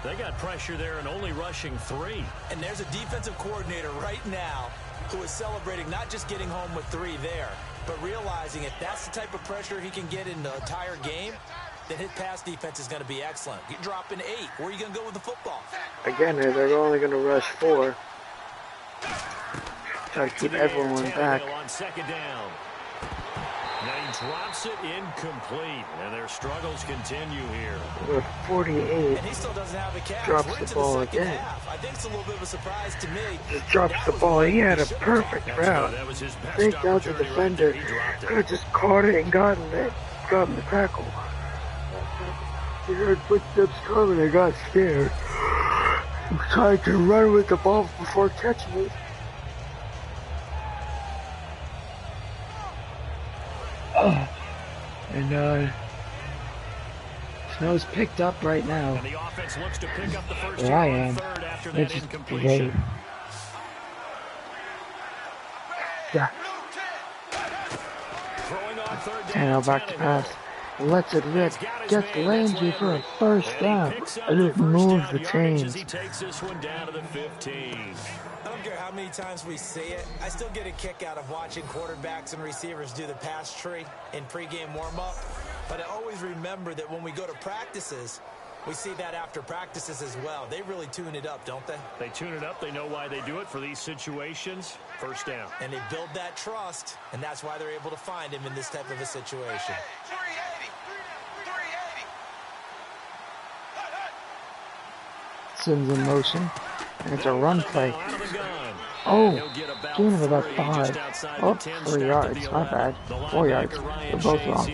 They got pressure there and only rushing 3. And there's a defensive coordinator right now who is celebrating not just getting home with 3 there, but realizing if that's the type of pressure he can get in the entire game, then his pass defense is going to be excellent. You're dropping 8. Where are you going to go with the football? Again, they're only going to rush 4. Try to keep everyone back. On 2nd down. Now he drops it incomplete, and their struggles continue here. With 48, and he still doesn't have a catch. Drops the ball again. I think it's a little bit of a surprise to me. Just drops the ball. He had a perfect route. Faked out the defender. Could have just caught it and gotten the tackle. He heard footsteps coming and got scared. He tried to run with the ball before catching it. And snow's picked up right now. And the offense looks to pick up the first where I am. It's just great. Yeah. Tannehill back to pass. lets it rip, gets Landry for a first down, and it moves the chains. He takes this one down to the 15. I don't care how many times we see it, I still get a kick out of watching quarterbacks and receivers do the pass tree in pregame warm-up. But I always remember that when we go to practices, we see that after practices as well. They really tune it up, don't they? They tune it up. They know why they do it for these situations. First down. And they build that trust, and that's why they're able to find him in this type of a situation. 380. Sims in motion, and it's a run play. Oh, gain of about 5. Oh, 3 yards. Not bad. 4 yards. They're both wrong.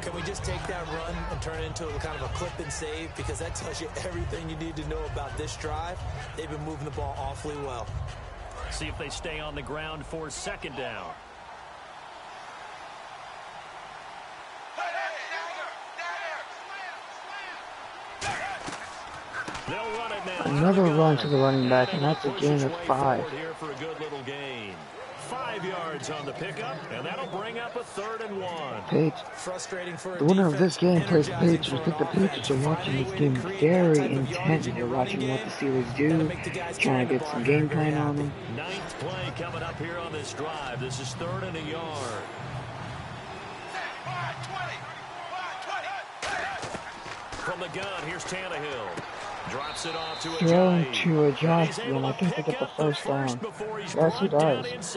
Can we just take that run and turn it into a kind of a clip and save? Because that tells you everything you need to know about this drive. They've been moving the ball awfully well. See if they stay on the ground for second down. Another run to the running back, and that's a gain of 5. Here for a good little gain. 5 yards on the pickup, and that'll bring up a 3rd and 1. Frustrating for the winner of this game plays the Patriots. I think the Patriots are watching this game very intently. They're watching what the Steelers do, trying to get some game plan on them. 9th play coming up here on this drive. This is 3rd and a yard. From the gun, here's Tannehill. Drops it off to Throwing to a Josh, and I think they get the first down. Yes, he does. It's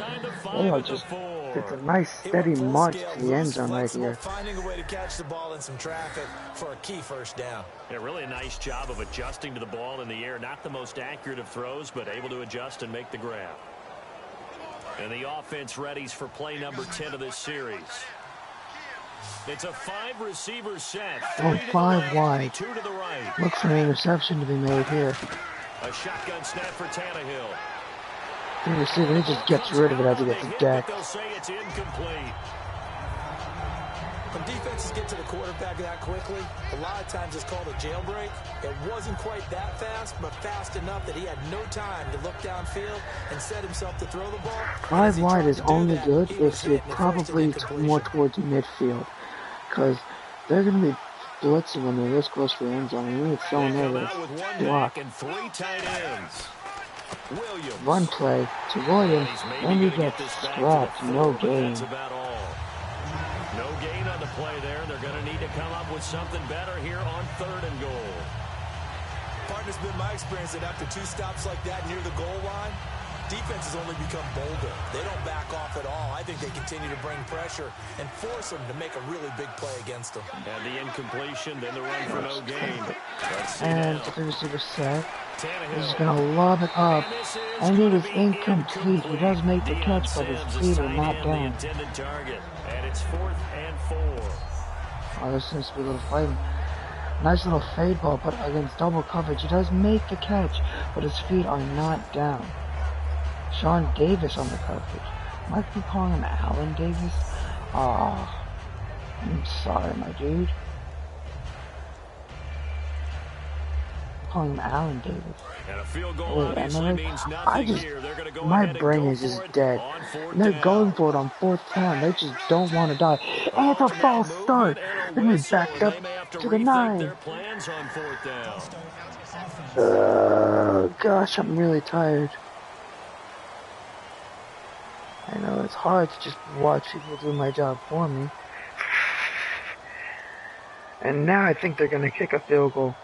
a nice steady march to the end zone right here. Finding a way to catch the ball in some traffic for a key first down. Yeah, really a nice job of adjusting to the ball in the air. Not the most accurate of throws, but able to adjust and make the grab. And the offense readies for play number 10 of this series. It's a 5-receiver set. Oh, 5 wide. 2 to the right. Look for an interception to be made here. A shotgun snap for Tannehill. The receiver, he just gets rid of it as he gets decked. They'll say it's incomplete. When defenses get to the quarterback that quickly, a lot of times it's called a jailbreak. It wasn't quite that fast, but fast enough that he had no time to look downfield and set himself to throw the ball. 5 wide is only good if you're probably more towards midfield, because they're going to be blitzing when they're this close to the end zone. And when it's thrown there, they block. And 3 tight ends. Williams. Run play to Williams, and he gets scrapped. No gain. That's about all. No gain on the play there. They're going to need to come up with something better here on 3rd and goal. Partner, it's been my experience that after 2 stops like that near the goal line, defenses only become bolder. They don't back off at all. I think they continue to bring pressure and force them to make a really big play against them. And the incompletion, then the run for no gain. And the receiver set. He's going to lob it up, and it is incomplete. He does make the catch, but his feet are not down. And it's 4th and 4. Oh, this seems to be a little fighting. Nice little fade ball, but against double coverage, he does make the catch, but his feet are not down. Sean Davis on the coverage. Might be calling him Allen Davis. Ah, I'm sorry, my dude. Calling him Allen Davis. And a field goal obviously means nothing here. They're going to go my brain is just dead. And they're going for it on 4th down. They just don't want to die. And it's a false start. Then we backed up to the 9. Gosh, I'm really tired. I know it's hard to just watch people do my job for me. And now I think they're going to kick a field goal.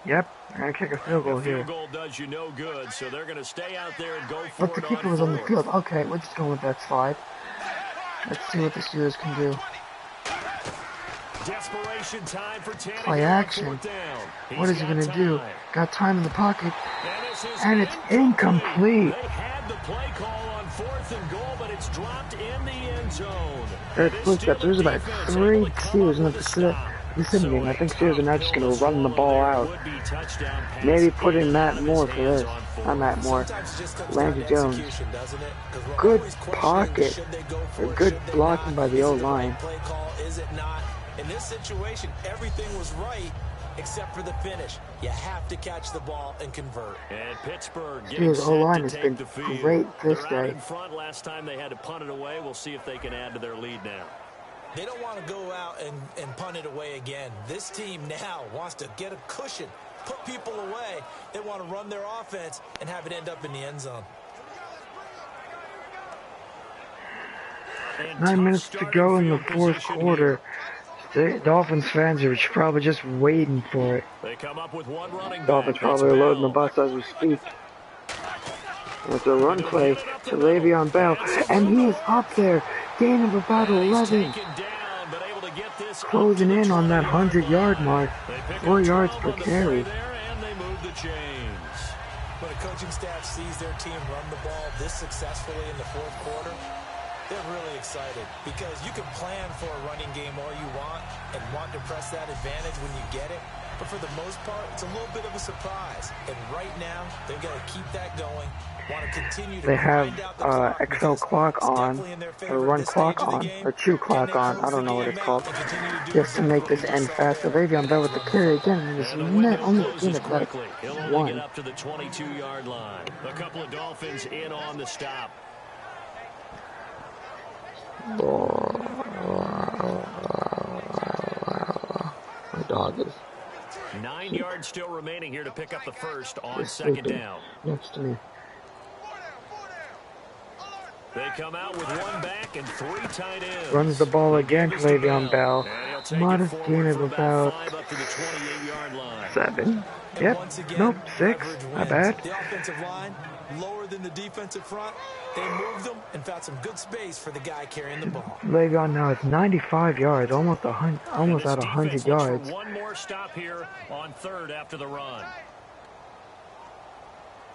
Yep, they're going to kick a field goal here. Field goal does you no good, so they're going to stay out there and go for it. But the kicker was on the field. Okay, let's go with that slide. Let's see what the Steelers can do. Desperation time for Tannehill. Play action. What is he going to do? Got time in the pocket. And it's incomplete. They had the play call on 4th and goal, but it's dropped in the end zone. There's about 3 Steelers in the vicinity. I think Steelers are now just going to run the ball out. Maybe put in Matt Moore for this. Not Matt Moore. Landry Jones. Good pocket. Good blocking by the O-line. In this situation, everything was right, except for the finish. You have to catch the ball and convert. And Pittsburgh getting set to take the field. Great this They're out in front. Last time they had to punt it away. We'll see if they can add to their lead now. They don't want to go out and punt it away again. This team now wants to get a cushion, put people away. They want to run their offense and have it end up in the end zone. 9 minutes to go in the fourth quarter. The Dolphins fans are probably just waiting for it. They come up with one running Dolphins probably are loading the bus as we speak. With the run play to Le'Veon Bell, and he is up there, gain of about 11. Closing in on that 100-yard mark, 4 yards per carry. When a coaching staff sees their team run the ball this successfully in the fourth quarter, they're really excited because you can plan for a running game all you want and want to press that advantage when you get it. But for the most part, it's a little bit of a surprise. And right now, they've got to keep that going. Want to continue to they have XL clock on, or run clock on, or chew clock on, I don't know what it's called, just to make this end faster. Le'Veon Bell with the carry again, and this net only gain of like one. Get up to the 22-yard line. A couple of Dolphins in on the stop. My dog is 9 yards still remaining here to pick up the first on second down. Next to me. They come out with one back and 3 tight ends. Runs the ball again to Le'Veon Bell. Modest gain of about 7. Yep. Nope. 6. Not bad. The offensive line lower than the defensive front. They moved them and found some good space for the guy carrying the ball. Le'Veon now is 95 yards, almost at 100 yards. One more stop here on third after the run.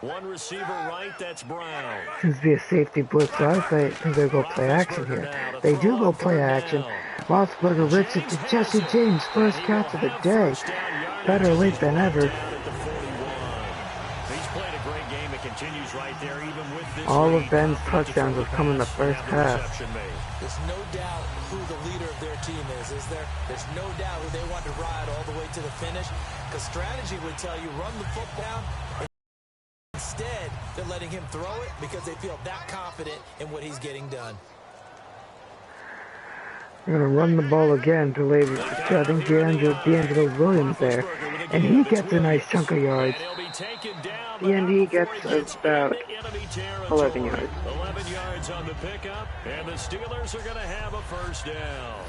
One receiver right, that's Brown. Seems to be a safety blitz, so I think they'll go play action here. They do go play action. Roethlisberger rips it to Jesse James, first catch of the day. Better late than ever. All of Ben's touchdowns have come in the first half. There's no doubt who the leader of their team is there? There's no doubt who they want to ride all the way to the finish. Because strategy would tell you run the football. Instead, they're letting him throw it because they feel that confident in what he's getting done. We're going to run the ball again to I think D'Angelo Williams there. And he gets a nice chunk of yards. And he gets about 11 yards. 11 yards on the pickup, and the Steelers are going to have a first down.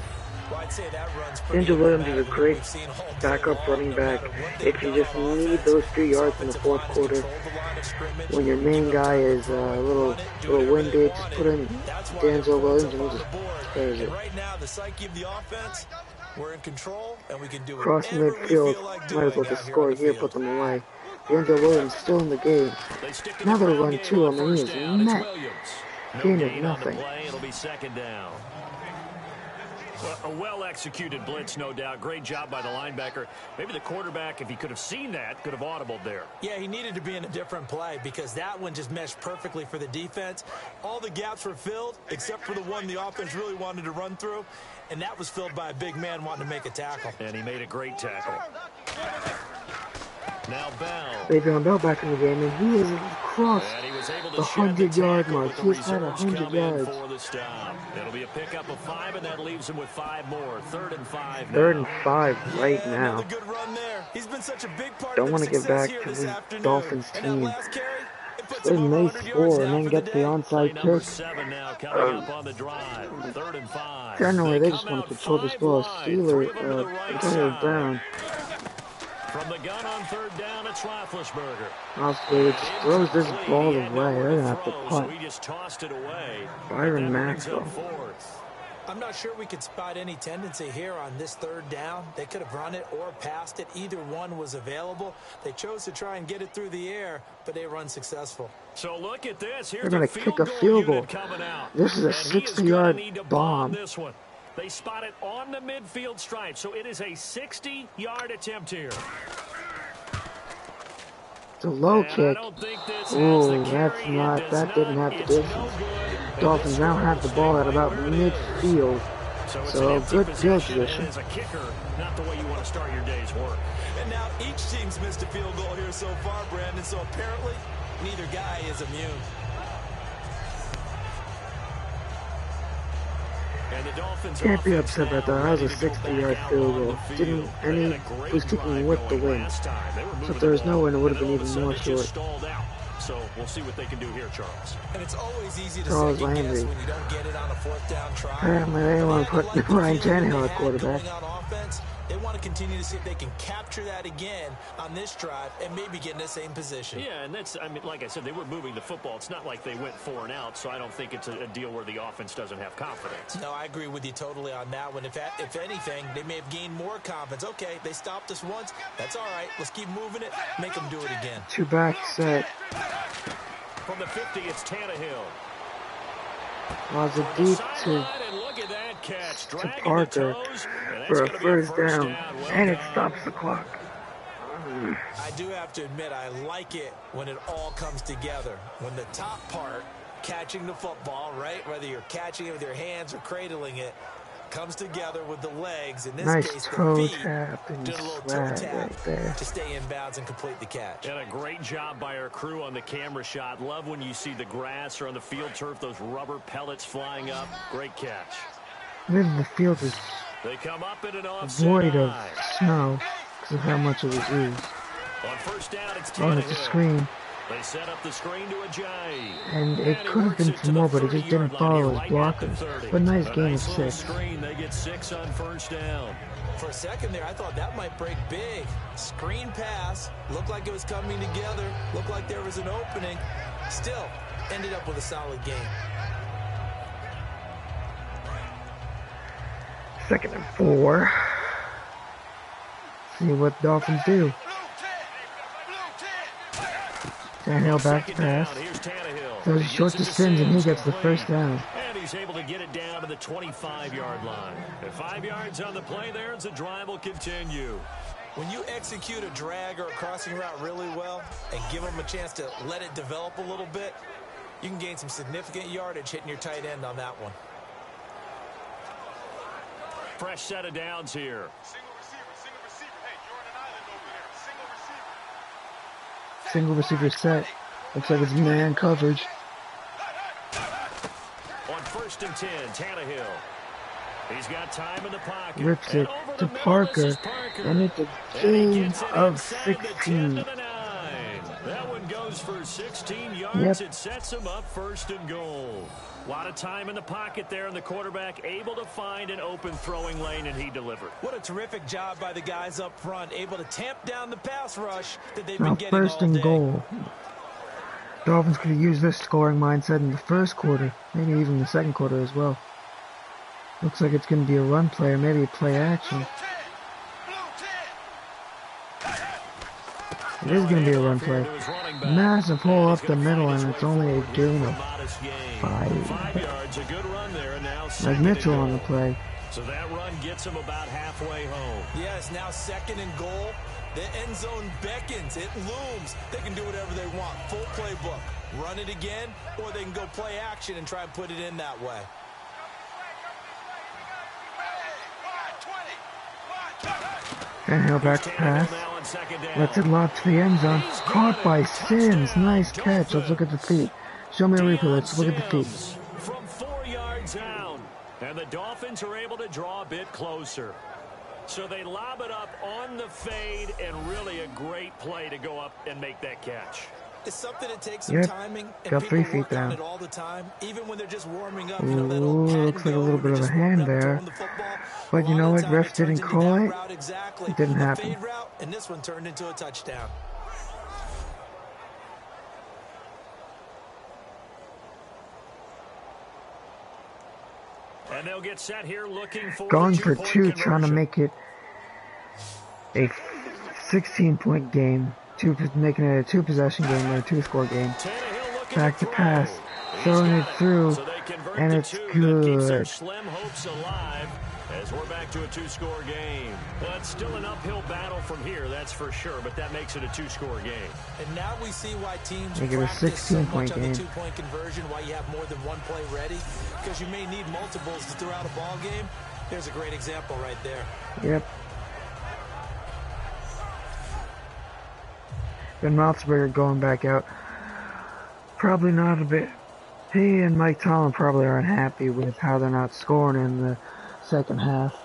Well, I'd say that runs D'Angelo Williams is a great backup running back. If you just need those 3 yards in the fourth quarter, when your main guy is a little winded, just put in D'Angelo Williams and he just spares it. Right now, the psyche of the offense, we're in control, and we can do Cross midfield, might as well just score here, put them away. D'Angelo Williams still in the game. Another run too, I mean, he is net. Gain of nothing. It'll be second down. A well-executed blitz, no doubt. Great job by the linebacker. Maybe the quarterback, if he could have seen that, could have audibled there. Yeah, he needed to be in a different play because that one just meshed perfectly for the defense. All the gaps were filled except for the one the offense really wanted to run through, and that was filled by a big man wanting to make a tackle. And he made a great tackle. Now Bell. Le'Veon Bell back in the game, and he is across the 100-yard mark. He's had 100 yards. It'll be a pickup of 5, and that leaves him with 5 more. 3rd and 5 now. 3rd and 5 right now. Don't want to get back to the Dolphins team. They may score and then get the onside kick. Generally, they just want to control this ball. Steelers, Brown. From the gun on 3rd down, it's Roethlisberger. Roethlisberger just throws this ball away. They're going to have to punt. So he just tossed it away. Byron Maxwell. I'm not sure we could spot any tendency here on this 3rd down. They could have run it or passed it. Either one was available. They chose to try and get it through the air, but they were unsuccessful. So look at this. They're going to kick a field goal. This is a 60-yard bomb. This one. They spot it on the midfield stripe, so it is a 60-yard attempt here. It's a low kick. Oh, that didn't have the distance. Dolphins now have the ball at about midfield. So good field position. As a kicker, not the way you want to start your day's work. And now each team's missed a field goal here so far, Brandon, so apparently neither guy is immune. And the Dolphins Can't be upset about that. That was a 60-yard field goal. He was kicking with the wind. So if there was no wind, it would have been even more short. So we'll see what they can do here, Charles. And it's always easy to Charles second guess Landry. when you don't get it on a fourth down try. Apparently they want to put Ryan Tannehill at quarterback. They want to continue to see if they can capture that again on this drive and maybe get in the same position. Yeah, and that's, I mean, like I said, they were moving the football. It's not like they went 4 and out, so I don't think it's a deal where the offense doesn't have confidence. No, I agree with you totally on that one. If anything, they may have gained more confidence. Okay, they stopped us once. That's all right. Let's keep moving it. Make them do it again. 2 back set. From the 50, it's Tannehill. Was it deep to Parker for a first down, and it stops the clock. I do have to admit, I like it when it all comes together. When the top part, catching the football, right, whether you're catching it with your hands or cradling it, comes together with the legs. In this case, the feet. Did a little toe tap to stay in bounds and complete the catch. And a great job by our crew on the camera shot. Love when you see the grass or on the field turf, those rubber pellets flying up. Great catch. Maybe the field is they come up in an void of snow because of how much it was used. On first down, it's it's a screen. They set up the screen to Ajay. And it could have been some more, but it just didn't follow his blockers. But nice game of 6. Screen, they get 6 on first down. For a second there, I thought that might break big. Screen pass. Looked like it was coming together. Looked like there was an opening. Still, ended up with a solid game. 2nd and 4. See what Dolphins do. Tannehill back to pass. Throws it short to Sims, and he gets the first down. And he's able to get it down to the 25-yard line. At 5 yards on the play there, as the drive will continue. When you execute a drag or a crossing route really well and give them a chance to let it develop a little bit, you can gain some significant yardage hitting your tight end on that one. Fresh set of downs here. Single receiver set. Looks like it's man coverage. On 1st and 10, Tannehill. He's got time in the pocket. Rips it to Parker, and it's a gain of 16. That one goes for 16 yards. It sets him up 1st and goal. A lot of time in the pocket there, and the quarterback able to find an open throwing lane, and he delivered. What a terrific job by the guys up front, able to tamp down the pass rush that they've been getting 1st and goal. Dolphins could have used this scoring mindset in the 1st quarter, maybe even the 2nd quarter as well. Looks like it's going to be a run play or maybe a play action. It is going to be a run play. Massive hole up the middle, and it's only a gain of 5 yards. A good run there, and now Like Mitchell on the play. So that run gets him about halfway home. Yeah, it's now 2nd and goal. The end zone beckons. It looms. They can do whatever they want. Full playbook. Run it again, or they can go play action and try and put it in that way. Tannehill back to pass. Lets it lob to the end zone. Caught by Sims. Nice catch. Let's look at the feet. Show me a replay. Let's look at the feet. From 4 yards out. And the Dolphins are able to draw a bit closer. So they lob it up on the fade, and really a great play to go up and make that catch. It's something that takes some timing, and got 3 people feet work on down. it all the time, even when they're just warming up. Ooh, You know, that old pat looks like a and little go, bit of a just hand warming up, there. throwing the football. But you A know lot what? of the time Ref it turns didn't into call that it. route exactly. It didn't The happen. fade route, and this one turned into a touchdown. And they'll get set here looking for Going a for 2, two-point trying to conversion. make it a 16-point game. Making it a 2-possession game or a 2-score game. Back to pass. Throwing it through. And it's good. Slim hopes alive as we're back to a 2-score game. Well, it's still an uphill battle from here, that's for sure, but that makes it a 2-score game. And now we see why teams Make it a practice so 16-point much on the game. 2-point conversion, why you have more than one play ready, because you may need multiples to throw out a ball game. Here's a great example right there. Yep. Ben Roethlisberger going back out. Probably not a bit. He and Mike Tomlin probably aren't happy with how they're not scoring in the second half.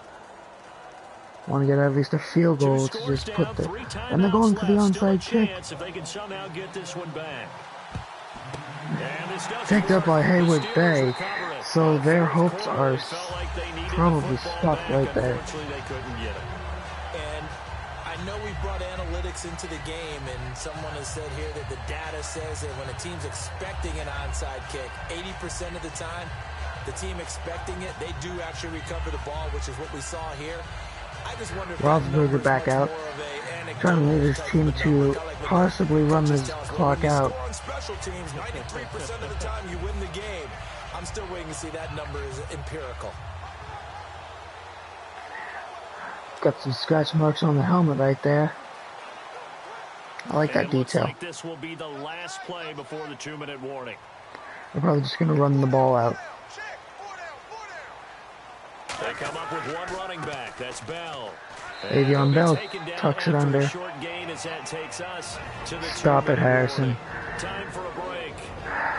Want to get at least a field goal to just put the... And they're going for the onside kick. If they can somehow get this one back. Picked up by Haywood Bay, so their hopes are probably stuck right there. And I know we brought analytics into the game, and someone has said here that the data says that when a team's expecting an onside kick, 80% of the time, the team expecting it, they do actually recover the ball, which is what we saw here. I just wonder if Roethlisberger back out, trying to lead his team to possibly run this clock out. Special teams, 93% of the time you win the game. I'm still waiting to see that number is empirical. Got some scratch marks on the helmet right there. I like that detail. Like this will be the last play before the 2-minute warning. They're probably just going to run the ball out. They come up with one running back. That's Bell. Le'Veon Bell tucks it under. Stop it, Harrison. Time for a break.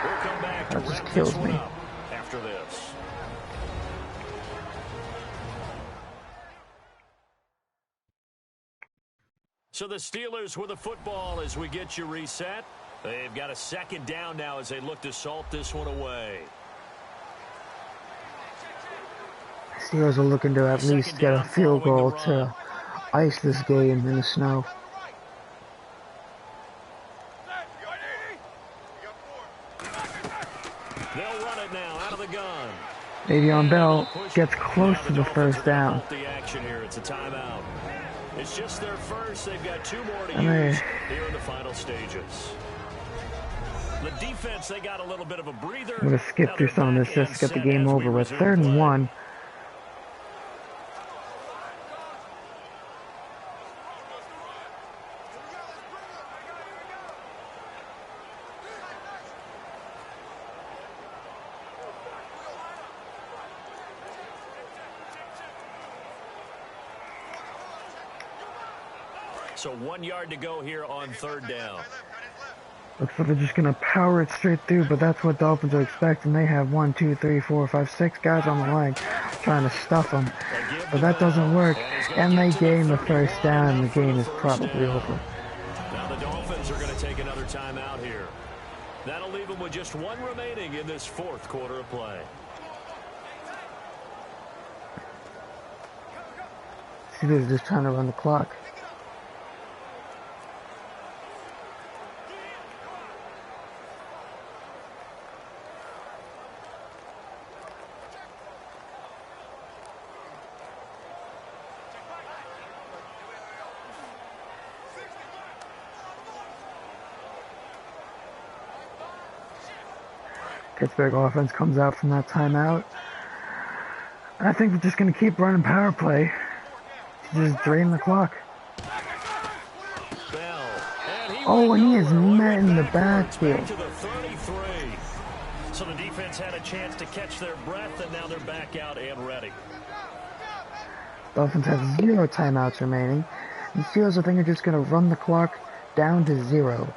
We'll come back to that just wrap kills this one me. up after this. So the Steelers with the football as we get you reset. They've got a second down now as they look to salt this one away. Steelers are looking to at least get a field goal to ice this game in the snow. They'll run it now out of the gun. Le'Veon Bell gets close to the first down. The action here, it's a timeout. It's just their first. They've got 2 more to use here in the final stages. The defense, they got a little bit of a breather. I'm going to skip through some of this just to get the game over with. 3rd and 1. So 1 yard to go here on 3rd down. Looks like they're just going to power it straight through, but that's what Dolphins are expecting. They have 1, 2, 3, 4, 5, 6 guys on the line trying to stuff them. But that doesn't work, and they gain the first down, and the game is probably over. Now the Dolphins are going to take another timeout here. That'll leave them with just 1 remaining in this 4th quarter of play. See, they're just trying to run the clock. Pittsburgh offense comes out from that timeout. I think we're just going to keep running power play to just drain the clock. Oh, and he is met in the backfield. So the defense had a chance to catch their breath, and now they're back out and ready. Dolphins have 0 timeouts remaining. And Steelers, I think, are just going to run the clock down to 0.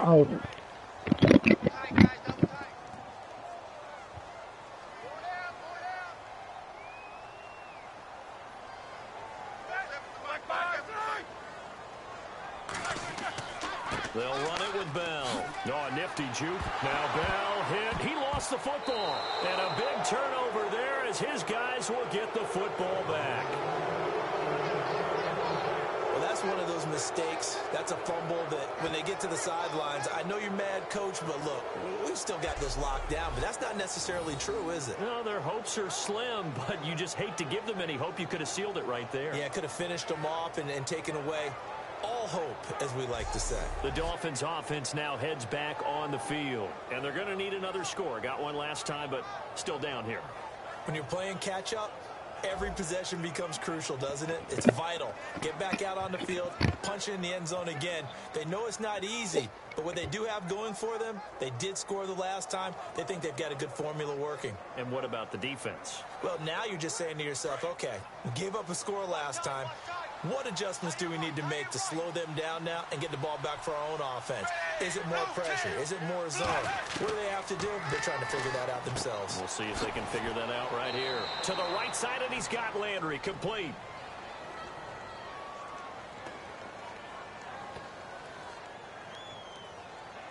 Oh. They'll run it with Bell. Oh, a nifty juke. Now Bell hit. He lost the football. And a big turnover there as his guys will get the football back. Well, that's one of those mistakes. That's a fumble that when they get to the sidelines, I know you're mad, Coach, but look, we've still got this locked down. But that's not necessarily true, is it? No, their hopes are slim, but you just hate to give them any hope. You could have sealed it right there. Yeah, could have finished them off and taken away all hope, as we like to say. The Dolphins offense now heads back on the field, and they're going to need another score. Got one last time, but still down here. When you're playing catch-up, every possession becomes crucial, doesn't it? It's vital. Get back out on the field, punch it in the end zone again. They know it's not easy, but what they do have going for them, they did score the last time. They think they've got a good formula working. And what about the defense? Well, now you're just saying to yourself, okay, we gave up a score last time. What adjustments do we need to make to slow them down now and get the ball back for our own offense? Is it more pressure? Is it more zone? What do they have to do? They're trying to figure that out themselves. We'll see if they can figure that out right here. To the right side, and he's got Landry complete.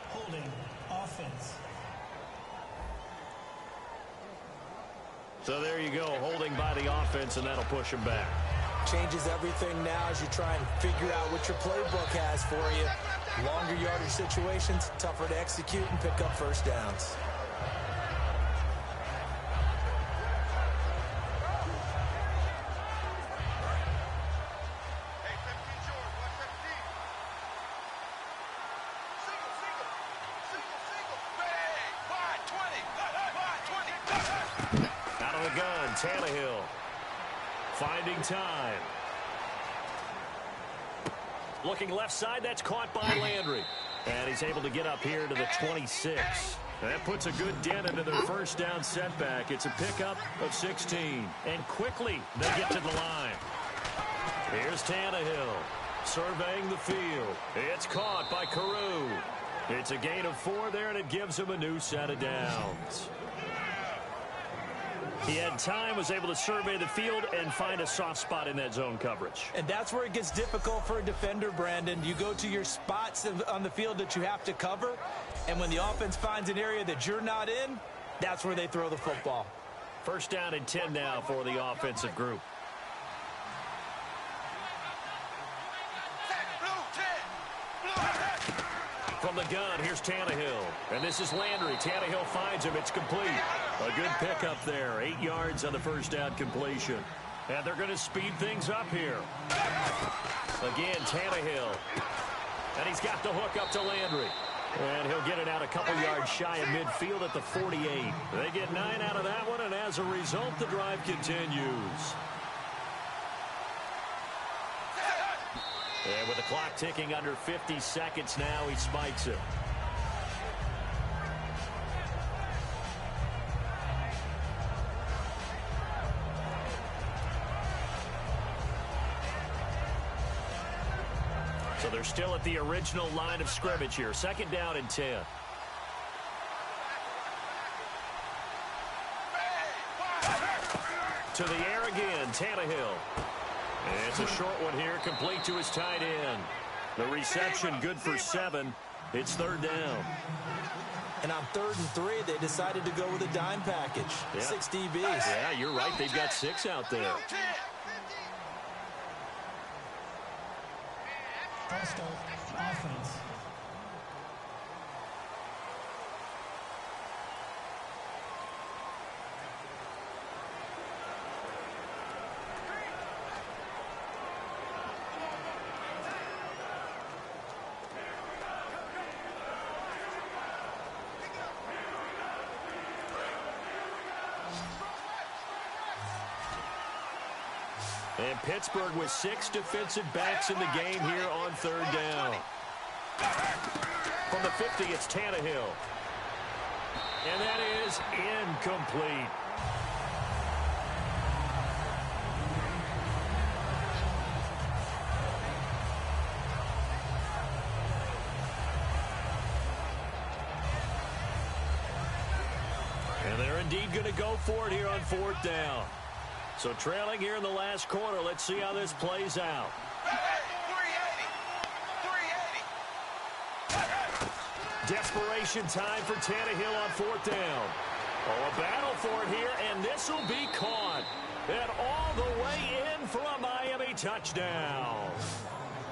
Holding offense. So there you go, holding by the offense, and that'll push him back. Changes everything now as you try and figure out what your playbook has for you. Longer yardage situations, tougher to execute and pick up first downs. Out of the gun, Tannehill. Finding time. Looking left side, that's caught by Landry. And he's able to get up here to the 26. That puts a good dent into their first down setback. It's a pickup of 16. And quickly, they get to the line. Here's Tannehill surveying the field. It's caught by Carew. It's a gain of 4 there, and it gives him a new set of downs. He had time, was able to survey the field and find a soft spot in that zone coverage. And that's where it gets difficult for a defender, Brandon. You go to your spots on the field that you have to cover, and when the offense finds an area that you're not in, that's where they throw the football. First down and 10 now for the offensive group. From the gun, here's Tannehill. And this is Landry. Tannehill finds him. It's complete. A good pickup there. 8 yards on the first down completion. And they're going to speed things up here. Again, Tannehill. And he's got the hook up to Landry. And he'll get it out a couple yards shy of midfield at the 48. They get 9 out of that one, and as a result, the drive continues. And with the clock ticking under 50 seconds now, he spikes it. So they're still at the original line of scrimmage here. Second down and 10. To the air again, Tannehill. And it's a short one here, complete to his tight end. The reception good for 7. It's third down. And on 3rd and 3, they decided to go with a dime package. Yeah. 6 DBs. Yeah, you're right. They've got 6 out there. False start, offense. And Pittsburgh with 6 defensive backs in the game here on third down. From the 50, it's Tannehill. And that is incomplete. And they're indeed going to go for it here on 4th down. So trailing here in the last quarter. Let's see how this plays out. 380. Desperation time for Tannehill on 4th down. Oh, a battle for it here, and this will be caught. And all the way in for a Miami touchdown.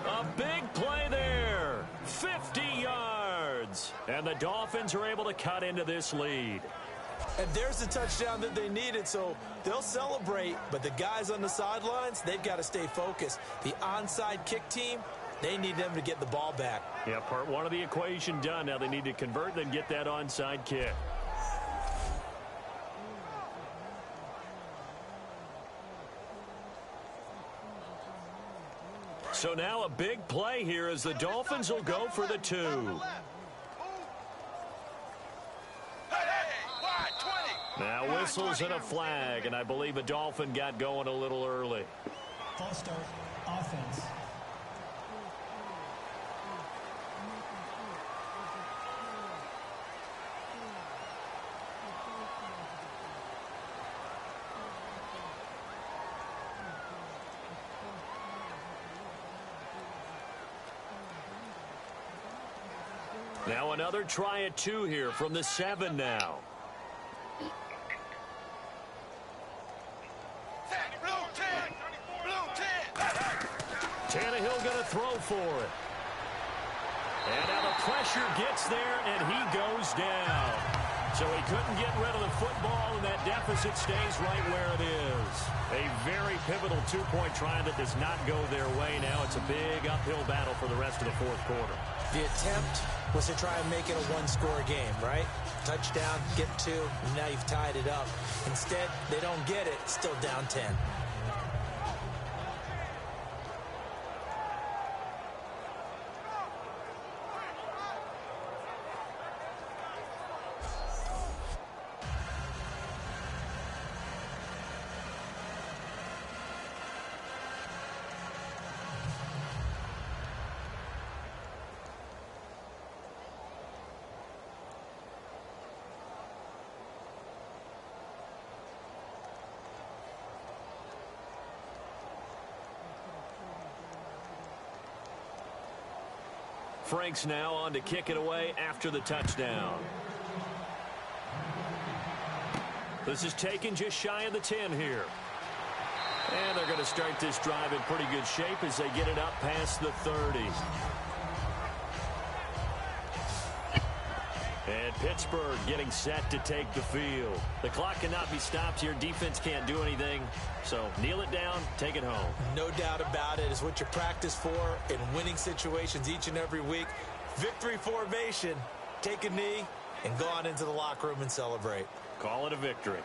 A big play there. 50 yards. And the Dolphins are able to cut into this lead. And there's the touchdown that they needed, so they'll celebrate. But the guys on the sidelines, they've got to stay focused. The onside kick team, They need them to get the ball back. Yeah, part one of the equation done. Now they need to convert and get that onside kick. So now a big play here as the Dolphins will go for the 2. Now whistles and a flag, and I believe a Dolphin got going a little early. False start, offense. Now another try at 2 here from the 7 now. Tannehill going to throw for it. And now the pressure gets there, and he goes down. So he couldn't get rid of the football, and that deficit stays right where it is. A very pivotal two-point try that does not go their way. Now it's a big uphill battle for the rest of the fourth quarter. The attempt was to try and make it a one-score game, right? Touchdown, get 2, and now you've tied it up. Instead, they don't get it, still down 10. Franks now on to kick it away after the touchdown. This is taken just shy of the 10 here. And they're going to start this drive in pretty good shape as they get it up past the 30. And Pittsburgh getting set to take the field. The clock cannot be stopped here. Defense can't do anything. So kneel it down, take it home. No doubt about it. It's what you practice for in winning situations each and every week. Victory formation. Take a knee and go on into the locker room and celebrate. Call it a victory.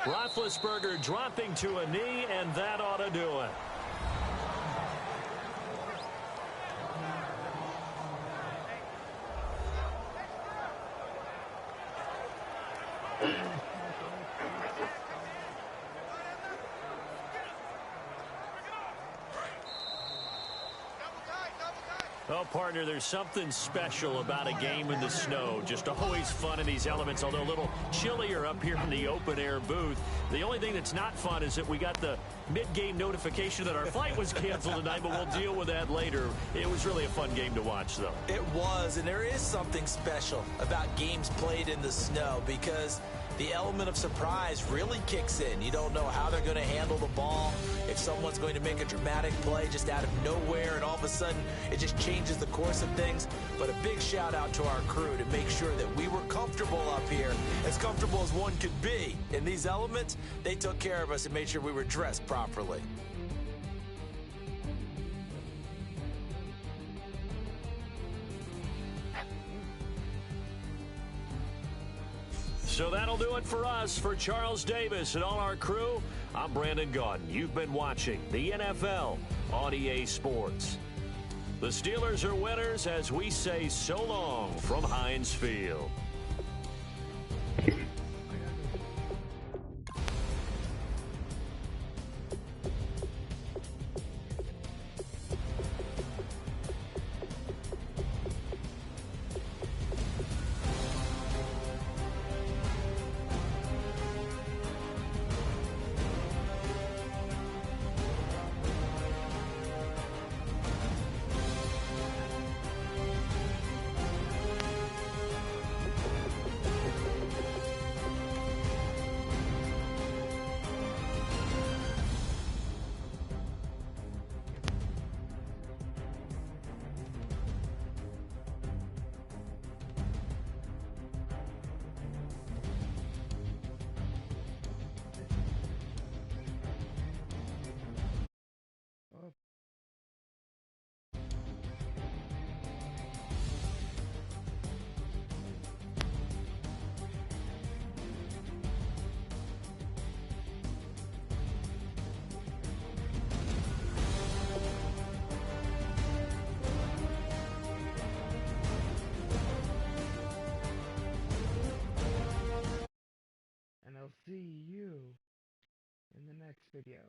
Roethlisberger dropping to a knee, and that ought to do it. Oh, partner, there's something special about a game in the snow. Just always fun in these elements, although a little chillier up here in the open-air booth. The only thing that's not fun is that we got the mid-game notification that our flight was canceled tonight, but we'll deal with that later. It was really a fun game to watch, though. It was, and there is something special about games played in the snow because the element of surprise really kicks in. You don't know how they're going to handle the ball, if someone's going to make a dramatic play just out of nowhere, and all of a sudden it just changes the course of things. But a big shout out to our crew to make sure that we were comfortable up here, as comfortable as one could be. In these elements, they took care of us and made sure we were dressed properly. So that'll do it for us. For Charles Davis and all our crew, I'm Brandon Gaudin. You've been watching the NFL on EA Sports. The Steelers are winners as we say so long from Heinz Field. next video.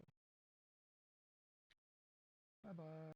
Bye-bye.